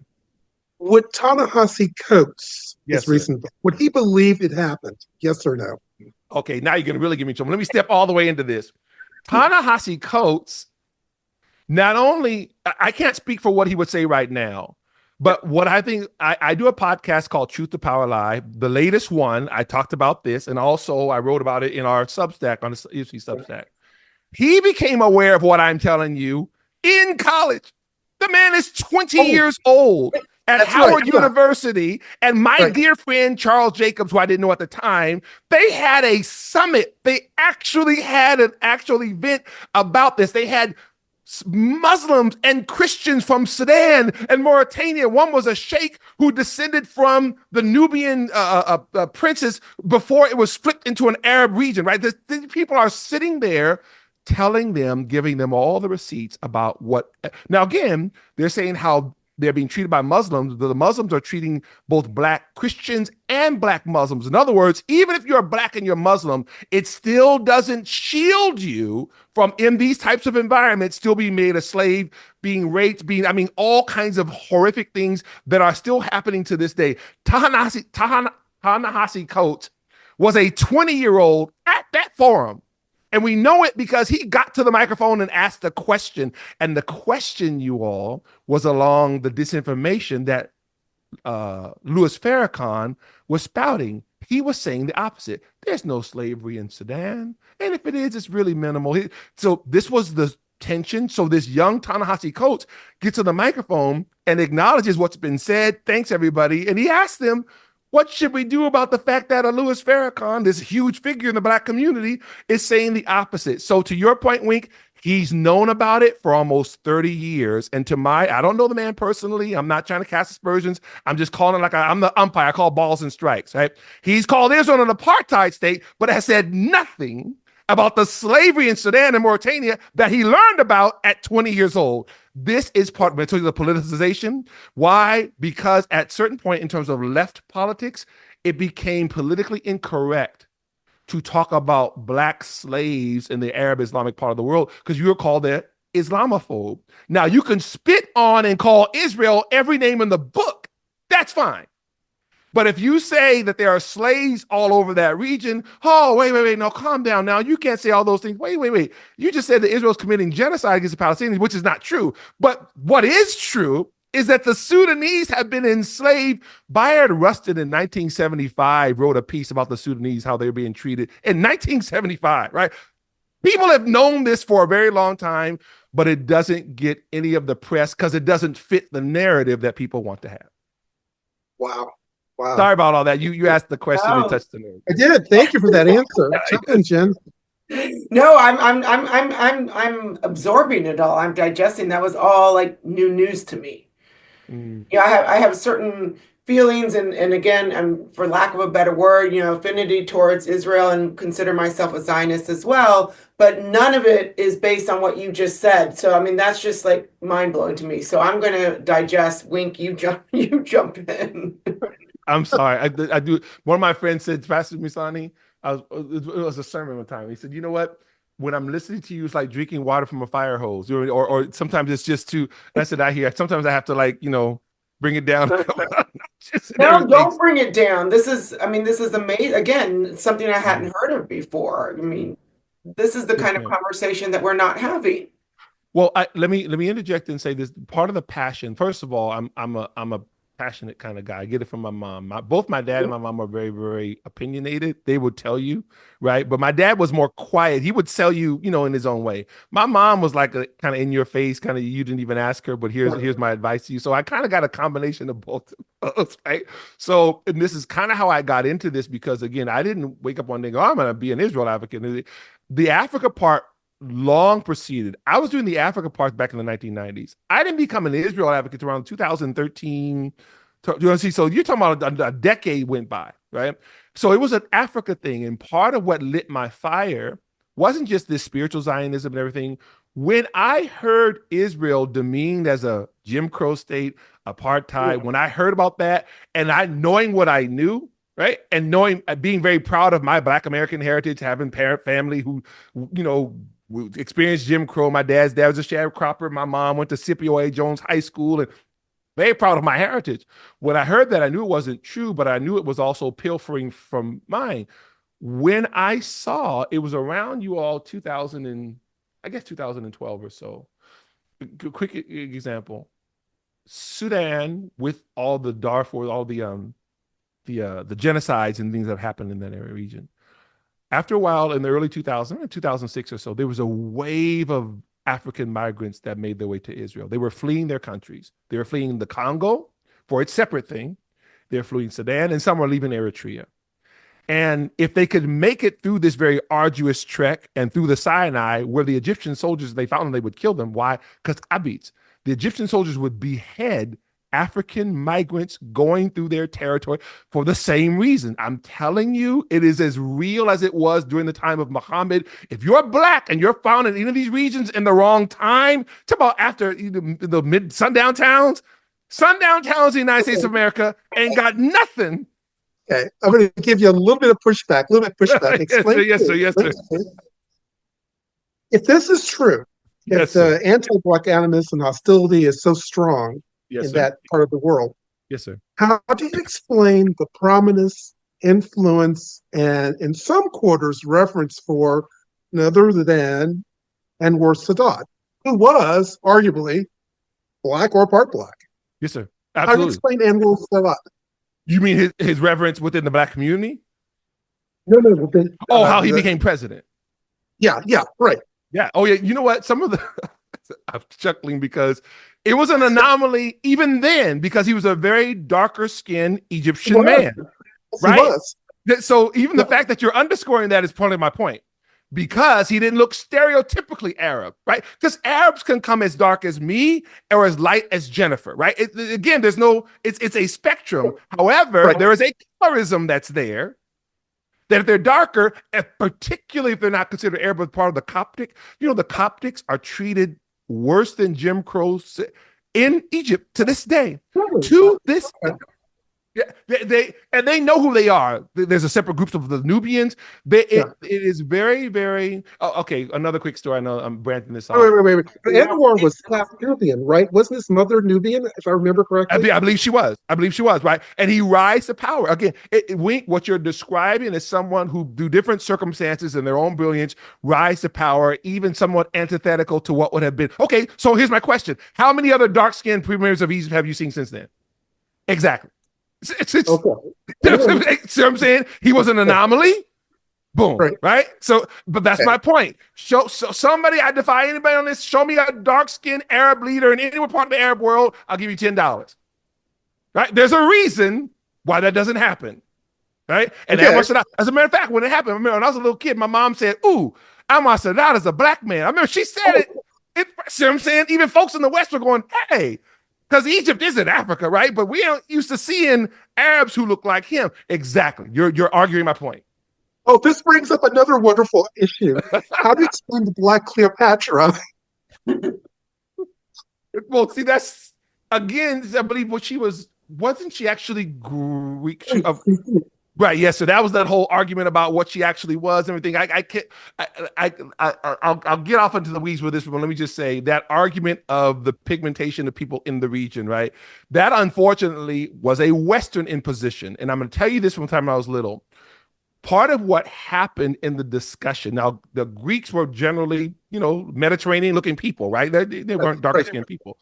Would Ta-Nehisi Coates, Yes, his recent book, would he believe it happened? Yes or no? Okay, now you're going to really give me trouble. Let me step all the way into this. Ta-Nehisi Coates, not only, I can't speak for what he would say right now, but what I think, I do a podcast called Truth to Power Live. The latest one, I talked about this, and also I wrote about it in our Substack, on the EFC Substack. He became aware of what I'm telling you in college. The man is 20 years old at Howard University. And my dear friend, Charles Jacobs, who I didn't know at the time, they had a summit. They actually had an actual event about this. They had Muslims and Christians from Sudan and Mauritania. One was a sheikh who descended from the Nubian princes before it was flipped into an Arab region, right? These people are sitting there telling them, giving them all the receipts about what. Now, again, they're saying how they're being treated by Muslims. The Muslims are treating both black Christians and black Muslims. In other words, even if you're black and you're Muslim, it still doesn't shield you from, in these types of environments, still being made a slave, being raped, all kinds of horrific things that are still happening to this day. Ta-Nehisi Coates was a 20-year-old at that forum. And we know it because he got to the microphone and asked a question. And the question, you all, was along the disinformation that Louis Farrakhan was spouting. He was saying the opposite. There's no slavery in Sudan. And if it is, it's really minimal. So this was the tension. So this young Ta-Nehisi Coates gets to the microphone and acknowledges what's been said. Thanks, everybody. And he asked them, what should we do about the fact that a Louis Farrakhan, this huge figure in the black community, is saying the opposite? So to your point, Wink, he's known about it for almost 30 years. And I don't know the man personally. I'm not trying to cast aspersions. I'm just calling it I'm the umpire. I call balls and strikes, right? He's called Israel an apartheid state, but has said nothing about the slavery in Sudan and Mauritania that he learned about at 20 years old. This is part of the politicization. Why? Because at a certain point in terms of left politics, it became politically incorrect to talk about black slaves in the Arab Islamic part of the world because you were called an Islamophobe. Now, you can spit on and call Israel every name in the book. That's fine. But if you say that there are slaves all over that region, wait, no, calm down now. You can't say all those things. Wait. You just said that Israel's committing genocide against the Palestinians, which is not true. But what is true is that the Sudanese have been enslaved. Bayard Rustin in 1975 wrote a piece about the Sudanese, how they're being treated in 1975, right? People have known this for a very long time, but it doesn't get any of the press because it doesn't fit the narrative that people want to have. Wow. Sorry about all that. You asked the question and touched the nerve. I did. Thank you for that answer. Jump in, Jen. No, I'm absorbing it all. I'm digesting. That was all like new news to me. I have certain feelings and again, for lack of a better word, affinity towards Israel and consider myself a Zionist as well. But none of it is based on what you just said. So, I mean, that's just like mind blowing to me. So I'm going to digest. Wink, you jump in. I'm sorry. I do. One of my friends said, Pastor Dumisani, it was a sermon one time. He said, you know what? When I'm listening to you, it's like drinking water from a fire hose, or sometimes it's just too. That's what I hear. Sometimes I have to bring it down. No, don't bring it down. This is amazing. Again, something I hadn't heard of before. I mean, this is the kind of conversation that we're not having. Well, let me interject and say this. Part of the passion. First of all, I'm a passionate kind of guy. I get it from my mom. Both my dad and my mom are very, very opinionated. They would tell you, right? But my dad was more quiet. He would tell you, in his own way. My mom was like a kind of in your face, kind of you didn't even ask her, but here's my advice to you. So I kind of got a combination of both of those, right? So, and this is kind of how I got into this because again, I didn't wake up one day and go, I'm going to be an Israel advocate. The Africa part long preceded. I was doing the Africa part back in the 1990s. I didn't become an Israel advocate around 2013. So you're talking about a decade went by, right? So it was an Africa thing. And part of what lit my fire wasn't just this spiritual Zionism and everything. When I heard Israel demeaned as a Jim Crow state, apartheid, when I heard about that and knowing what I knew, right? And being very proud of my Black American heritage, having family who, we experienced Jim Crow. My dad's dad was a sharecropper. My mom went to Scipio A. Jones High School and very proud of my heritage. When I heard that, I knew it wasn't true, but I knew it was also pilfering from mine. When I saw, it was around 2012 or so. Quick example. Sudan, with all the Darfur, all the genocides and things that have happened in that area region. After a while, in the early 2000s, 2006 or so, there was a wave of African migrants that made their way to Israel. They were fleeing their countries. They were fleeing the Congo for its separate thing. They're fleeing Sudan, and some were leaving Eritrea. And if they could make it through this very arduous trek and through the Sinai, where the Egyptian soldiers, they found them, they would kill them. Why? Because Abites. The Egyptian soldiers would behead African migrants going through their territory for the same reason. I'm telling you, it is as real as it was during the time of Muhammad. If you're Black and you're found in any of these regions in the wrong time, talk about after the mid sundown towns in the United States of America ain't got nothing. Okay, I'm going to give you a little bit of pushback. Explain. Yes, sir. If this is true, if the anti-Black animus and hostility is so strong in that part of the world, yes, sir. How do you explain the prominence, influence, and in some quarters reference for none other than Anwar Sadat, who was arguably Black or part Black? Yes, sir. Absolutely. How do you explain Anwar Sadat? You mean his reverence within the Black community? No. How he became president. Yeah, right. Yeah. Oh, yeah. You know what? Some of the I'm chuckling because it was an anomaly even then because he was a very darker skinned Egyptian man. Right? He was. So even the fact that you're underscoring that is part of my point. Because he didn't look stereotypically Arab, right? Because Arabs can come as dark as me or as light as Jennifer, right? Again, it's a spectrum. However, there is a colorism that's there. That if they're darker, particularly if they're not considered Arab as part of the Coptic, the Coptics are treated worse than Jim Crow in Egypt to this day. To this day. Yeah, they know who they are. There's a separate group of the Nubians. It is very, very. Oh, okay, another quick story. I know I'm branching this off. Wait. Anwar was half Nubian, right? Wasn't his mother Nubian, if I remember correctly? I believe she was. Right? And he rise to power again. Wink, what you're describing is someone who, through different circumstances and their own brilliance, rise to power, even somewhat antithetical to what would have been. Okay, so here's my question: how many other dark-skinned premiers of Egypt have you seen since then? Exactly. See what I'm saying? He was an anomaly. Boom. Right? So, but that's my point. So somebody, I defy anybody on this, show me a dark-skinned Arab leader in any part of the Arab world, I'll give you $10. Right? There's a reason why that doesn't happen. Right? And as a matter of fact, when it happened, I remember when I was a little kid, my mom said, "Ooh, Anwar Sadat is a Black man." I remember she said it. See what I'm saying? Even folks in the West were going, "Hey, because Egypt isn't Africa, right? But we aren't used to seeing Arabs who look like him. Exactly. You're arguing my point. Oh, this brings up another wonderful issue. How do you explain the Black Cleopatra? Well, see, that's again, I believe what she wasn't she actually Greek? Right. Yes. So that was that whole argument about what she actually was and everything. I can't. I'll get off into the weeds with this, but let me just say that argument of the pigmentation of people in the region, right? That unfortunately was a Western imposition, and I'm going to tell you this from the time I was little. Part of what happened in the discussion. Now, the Greeks were generally, Mediterranean-looking people, right? They weren't darker-skinned people.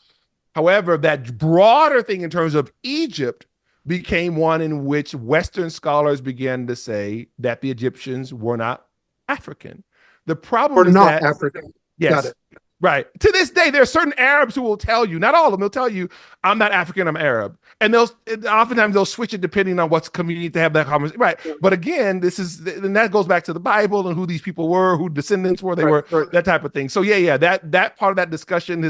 However, that broader thing in terms of Egypt became one in which Western scholars began to say that the Egyptians were not African. The problem Or is not that, African. Got yes, it. right. To this day, there are certain Arabs who will tell you, not all of them, they'll tell you, I'm not African, I'm Arab. And oftentimes they'll switch it depending on what's convenient to have that conversation. Right. But again, and that goes back to the Bible and who these people were, who descendants were, Right. that type of thing. So yeah, that part of that discussion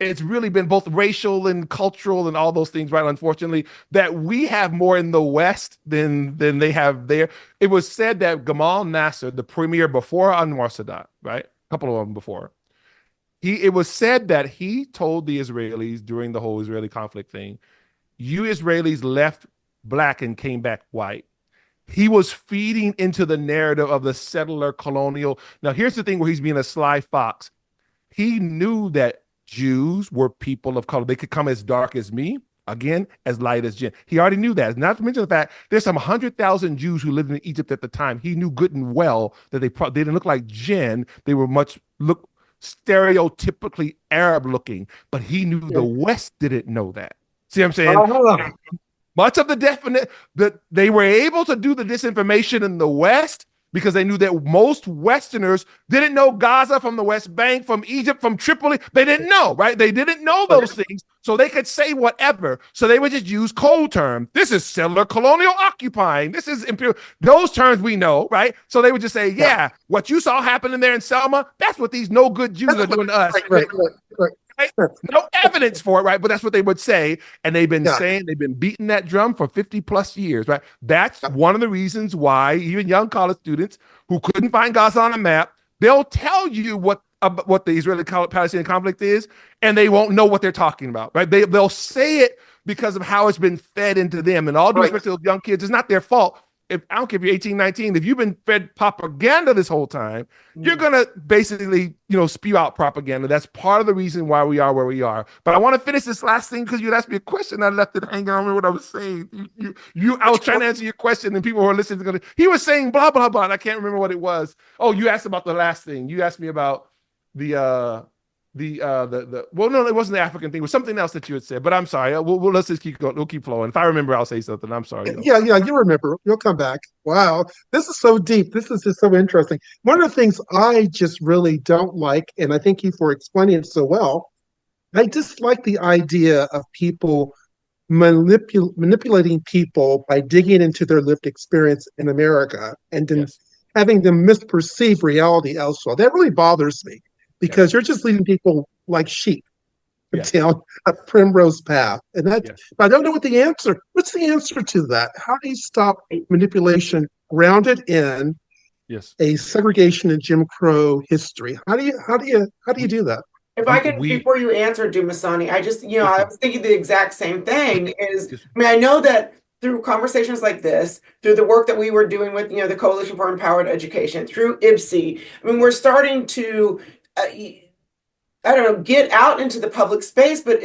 it's really been both racial and cultural and all those things, right? Unfortunately, that we have more in the West than they have there. It was said that Gamal Nasser, the premier before Anwar Sadat, right? A couple of them before, it was said that he told the Israelis during the whole Israeli conflict thing, you Israelis left black and came back white. He was feeding into the narrative of the settler-colonial. Now, here's the thing where he's being a sly fox. He knew that Jews were people of color. They could come as dark as me, again, as light as Jen. He already knew that. Not to mention the fact there's some 100,000 Jews who lived in Egypt at the time. He knew good and well that they didn't look like Jen. They were look stereotypically Arab looking, but he knew the West didn't know that. See what I'm saying? Much of that they were able to do the disinformation in the West because they knew that most Westerners didn't know Gaza from the West Bank, from Egypt, from Tripoli. They didn't know, right? They didn't know those things, so they could say whatever. So they would just use code terms. This is settler, colonial, occupying. This is imperial. Those terms we know, right? So they would just say, yeah, what you saw happening there in Selma, that's what these no good Jews are doing to us. Right. No evidence for it, right? But that's what they would say. And they've been beating that drum for 50 plus years, right? That's one of the reasons why even young college students who couldn't find Gaza on a map, they'll tell you what the Israeli-Palestinian conflict is, and they won't know what they're talking about, right? They'll say it because of how it's been fed into them. And all due respect to those young kids, it's not their fault. I don't care if you're 18, 19, if you've been fed propaganda this whole time, you're going to basically, spew out propaganda. That's part of the reason why we are where we are. But I want to finish this last thing because you asked me a question. I left it hanging. I don't remember what I was saying. I was trying to answer your question and people who are listening, he was saying blah, blah, blah. And I can't remember what it was. Oh, you asked about the last thing. You asked me about well, no, it wasn't the African thing. It was something else that you had said, but I'm sorry. Let's just keep going. We'll keep flowing. If I remember, I'll say something. I'm sorry. Yeah, you remember. You'll come back. Wow. This is so deep. This is just so interesting. One of the things I just really don't like, and I thank you for explaining it so well, I dislike the idea of people manipulating people by digging into their lived experience in America and then having them misperceive reality elsewhere. That really bothers me because you're just leading people like sheep down a primrose path. And I don't know what's the answer to that? How do you stop manipulation grounded in a segregation and Jim Crow history? How do you do that? If I can, before you answer, Dumisani, I just, I was thinking the exact same thing I know that through conversations like this, through the work that we were doing with, the Coalition for Empowered Education, through IBSE, we're starting to, I don't know, get out into the public space, but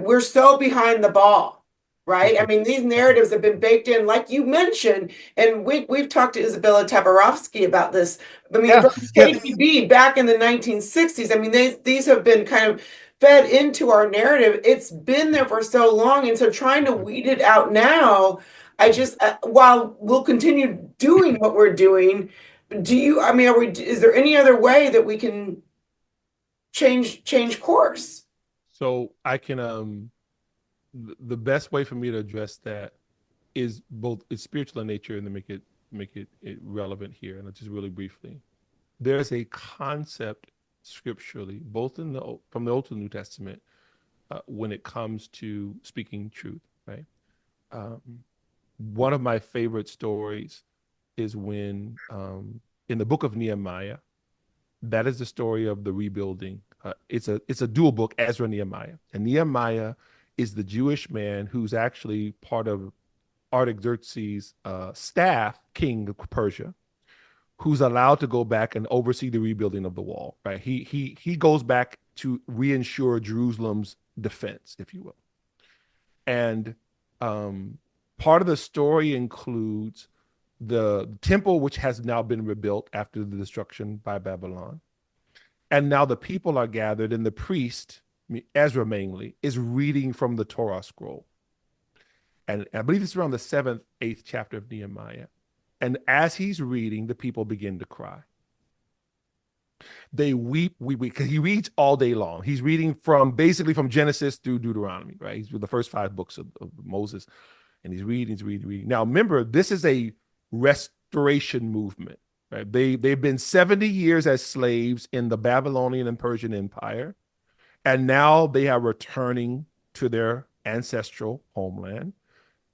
we're so behind the ball, right? These narratives have been baked in, like you mentioned, and we've talked to Isabella Tabarovsky about this. From KGB back in the 1960s, these have been kind of fed into our narrative. It's been there for so long, and so trying to weed it out now, I just, while we'll continue doing what we're doing, is there any other way that we can change course? So I can the best way for me to address that is it's spiritual in nature and to make it relevant here. And just really briefly, there's a concept scripturally, both from the Old to the New Testament, when it comes to speaking truth, right? One of my favorite stories is when in the book of Nehemiah, that is the story of the rebuilding. It's a dual book, Ezra and Nehemiah. And Nehemiah is the Jewish man who's actually part of Artaxerxes' staff, king of Persia, who's allowed to go back and oversee the rebuilding of the wall. Right? He goes back to reinsure Jerusalem's defense, if you will. And part of the story includes the temple, which has now been rebuilt after the destruction by Babylon. And now the people are gathered, and the priest, Ezra mainly, is reading from the Torah scroll. And I believe it's around the 7th, 8th chapter of Nehemiah. And as he's reading, the people begin to cry. They weep, because he reads all day long. He's reading basically from Genesis through Deuteronomy, right? He's with the first 5 books of Moses. And he's reading. Now, remember, this is a restoration movement, right? They've been 70 years as slaves in the Babylonian and Persian Empire, and now they are returning to their ancestral homeland.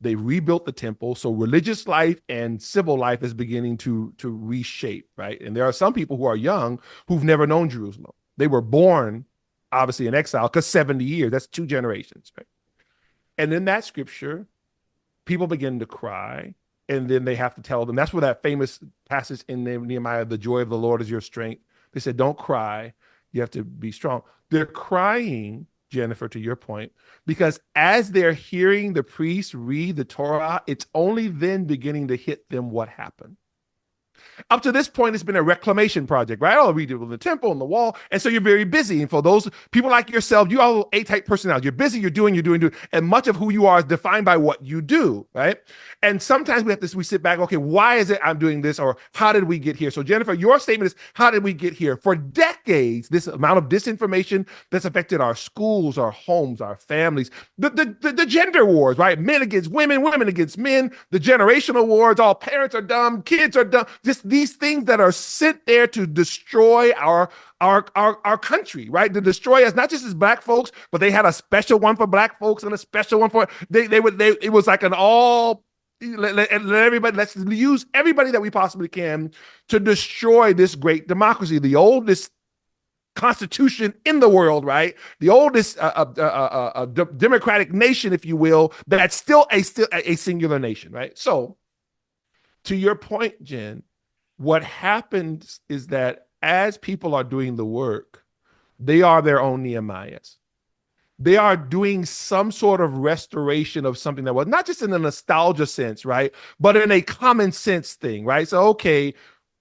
They rebuilt the temple, so religious life and civil life is beginning to reshape, right? And there are some people who are young who've never known Jerusalem. They were born, obviously, in exile, because 70 years, that's 2 generations, right? And in that scripture, people begin to cry, and then they have to tell them. That's where that famous passage in Nehemiah, the joy of the Lord is your strength. They said, don't cry. You have to be strong. They're crying, Jennifer, to your point, because as they're hearing the priest read the Torah, it's only then beginning to hit them what happened. Up to this point, it's been a reclamation project, right? I'll read it with the temple and the wall. And so you're very busy. And for those people like yourself, you all A-type personality. You're busy, you're doing. And much of who you are is defined by what you do, right? And sometimes we sit back, okay, why is it I'm doing this? Or how did we get here? So Jennifer, your statement is, how did we get here? For decades, this amount of disinformation that's affected our schools, our homes, our families, the gender wars, right? Men against women, women against men, the generational wars, all parents are dumb, kids are dumb, just these things that are sent there to destroy our country, right? To destroy us, not just as Black folks, but they had a special one for Black folks and a special one for it was like an all let's use everybody that we possibly can to destroy this great democracy, the oldest constitution in the world, right? The oldest democratic nation, if you will, that's still a singular nation, right? So, to your point, Jen, what happens is that as people are doing the work, they are their own Nehemiahs. They are doing some sort of restoration of something that was not just in a nostalgia sense, right? But in a common sense thing, right? So, okay,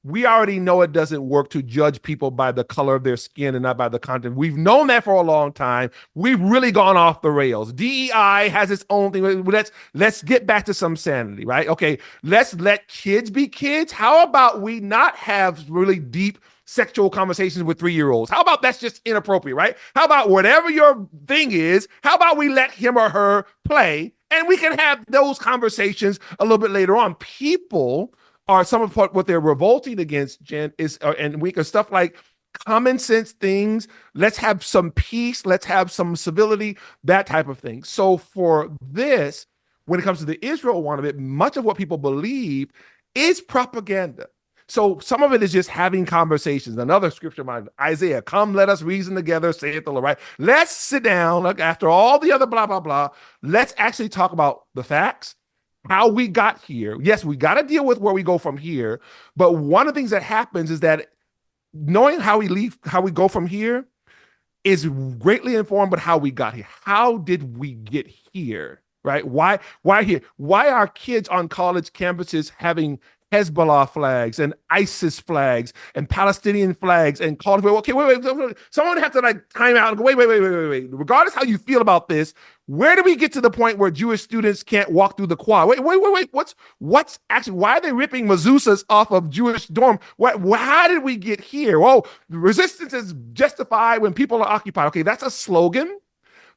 we already know it doesn't work to judge people by the color of their skin and not by the content. We've known that for a long time. We've really gone off the rails. DEI has its own thing. Let's get back to some sanity, right? Okay, let's let kids be kids. How about we not have really deep sexual conversations with 3-year-olds? How about that's just inappropriate, right? How about whatever your thing is, how about we let him or her play and we can have those conversations a little bit later on. People are some of what they're revolting against, Jen, and we can stuff like common sense things. Let's have some peace. Let's have some civility, that type of thing. So for this, when it comes to the Israel one of it, much of what people believe is propaganda. So some of it is just having conversations. Another scripture, Isaiah, come, let us reason together, saith the Lord, right? Let's sit down, look, after all the other blah, blah, blah. Let's actually talk about the facts, how we got here. Yes, we got to deal with where we go from here. But one of the things that happens is that knowing how we go from here is greatly informed by how we got here. How did we get here, right? Why here? Why are kids on college campuses having Hezbollah flags and ISIS flags and Palestinian flags and call it, okay, wait. Someone have to like time out and go, wait. Regardless how you feel about this, where do we get to the point where Jewish students can't walk through the quad? Wait. What's actually, why are they ripping mezuzahs off of Jewish dorm? How did we get here? Well, resistance is justified when people are occupied. Okay, that's a slogan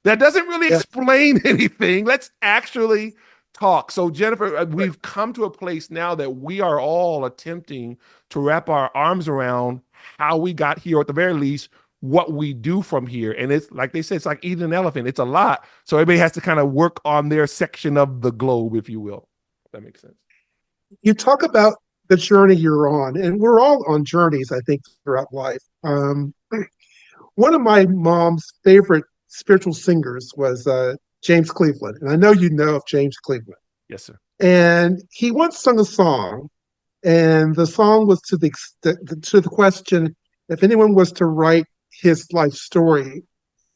that doesn't really explain anything. Let's actually talk. So Jennifer, we've come to a place now that we are all attempting to wrap our arms around how we got here, or at the very least, what we do from here. And it's like they said, it's like eating an elephant. It's a lot. So everybody has to kind of work on their section of the globe, if you will. If that makes sense. You talk about the journey you're on, and we're all on journeys, I think, throughout life. One of my mom's favorite spiritual singers was James Cleveland, and I know you know of James Cleveland. Yes, sir. And he once sung a song, and the song was to the question, if anyone was to write his life story,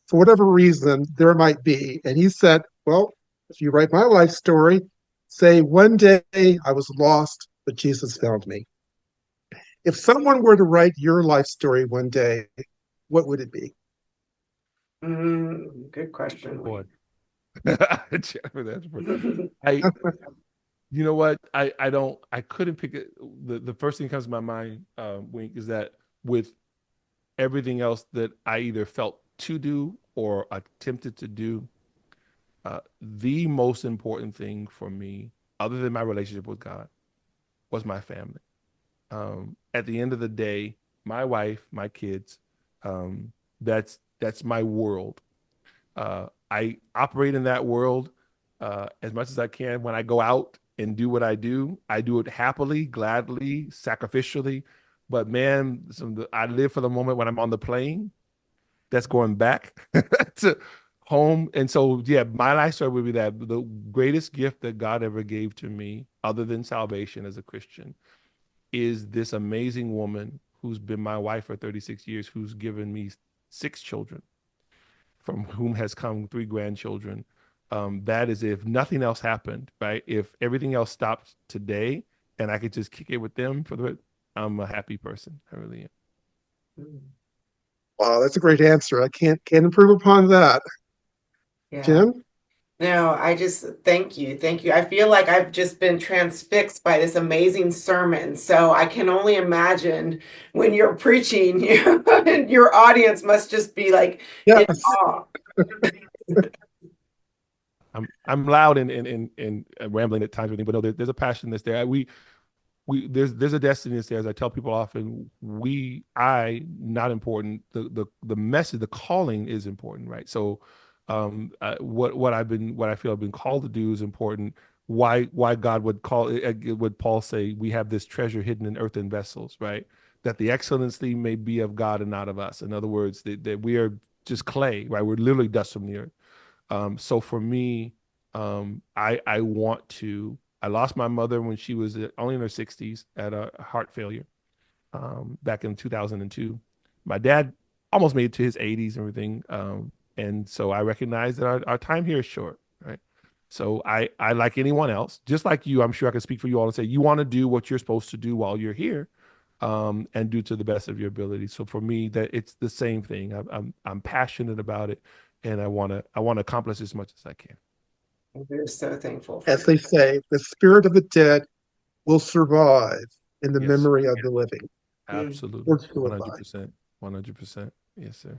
for whatever reason there might be, and he said, well, if you write my life story, say one day I was lost, but Jesus found me. If someone were to write your life story one day, what would it be? Good question. Boy. You know what? I couldn't pick it. The first thing that comes to my mind, Wink, is that with everything else that I either felt to do or attempted to do, the most important thing for me, other than my relationship with God, was my family. At the end of the day, my wife, my kids, that's my world. I operate in that world as much as I can. When I go out and do what I do it happily, gladly, sacrificially. But man, I live for the moment when I'm on the plane that's going back to home. And so, yeah, my life story would be that the greatest gift that God ever gave to me, other than salvation as a Christian, is this amazing woman who's been my wife for 36 years, who's given me 6 children, from whom has come 3 grandchildren. That is, if nothing else happened, right? If everything else stopped today and I could just kick it with them I'm a happy person. I really am. Wow, that's a great answer. I can't improve upon that. Yeah. Jim? No, I just thank you. Thank you. I feel like I've just been transfixed by this amazing sermon. So I can only imagine when you're preaching, your audience must just be like in Yes. awe. I'm loud and rambling at times, but no, there's a passion that's there. There's a destiny that's there. As I tell people often, not important. The message, the calling is important, right? So, what I feel I've been called to do is important. Why God would Paul say we have this treasure hidden in earthen vessels, right? That the excellency may be of God and not of us. In other words, that we are just clay, right? We're literally dust from the earth. So for me, I lost my mother when she was only in her 60s at a heart failure back in 2002. My dad almost made it to his 80s and everything. And so I recognize that our time here is short, right? So I like anyone else, just like you, I'm sure I can speak for you all and say, you want to do what you're supposed to do while you're here, and do to the best of your ability. So for me, that it's the same thing. I'm passionate about it, and I want to accomplish as much as I can. We're so thankful for As they say, the spirit of the dead will survive in the Yes. memory of the living. Absolutely. Words to live by. 100%. 100%. Yes, sir.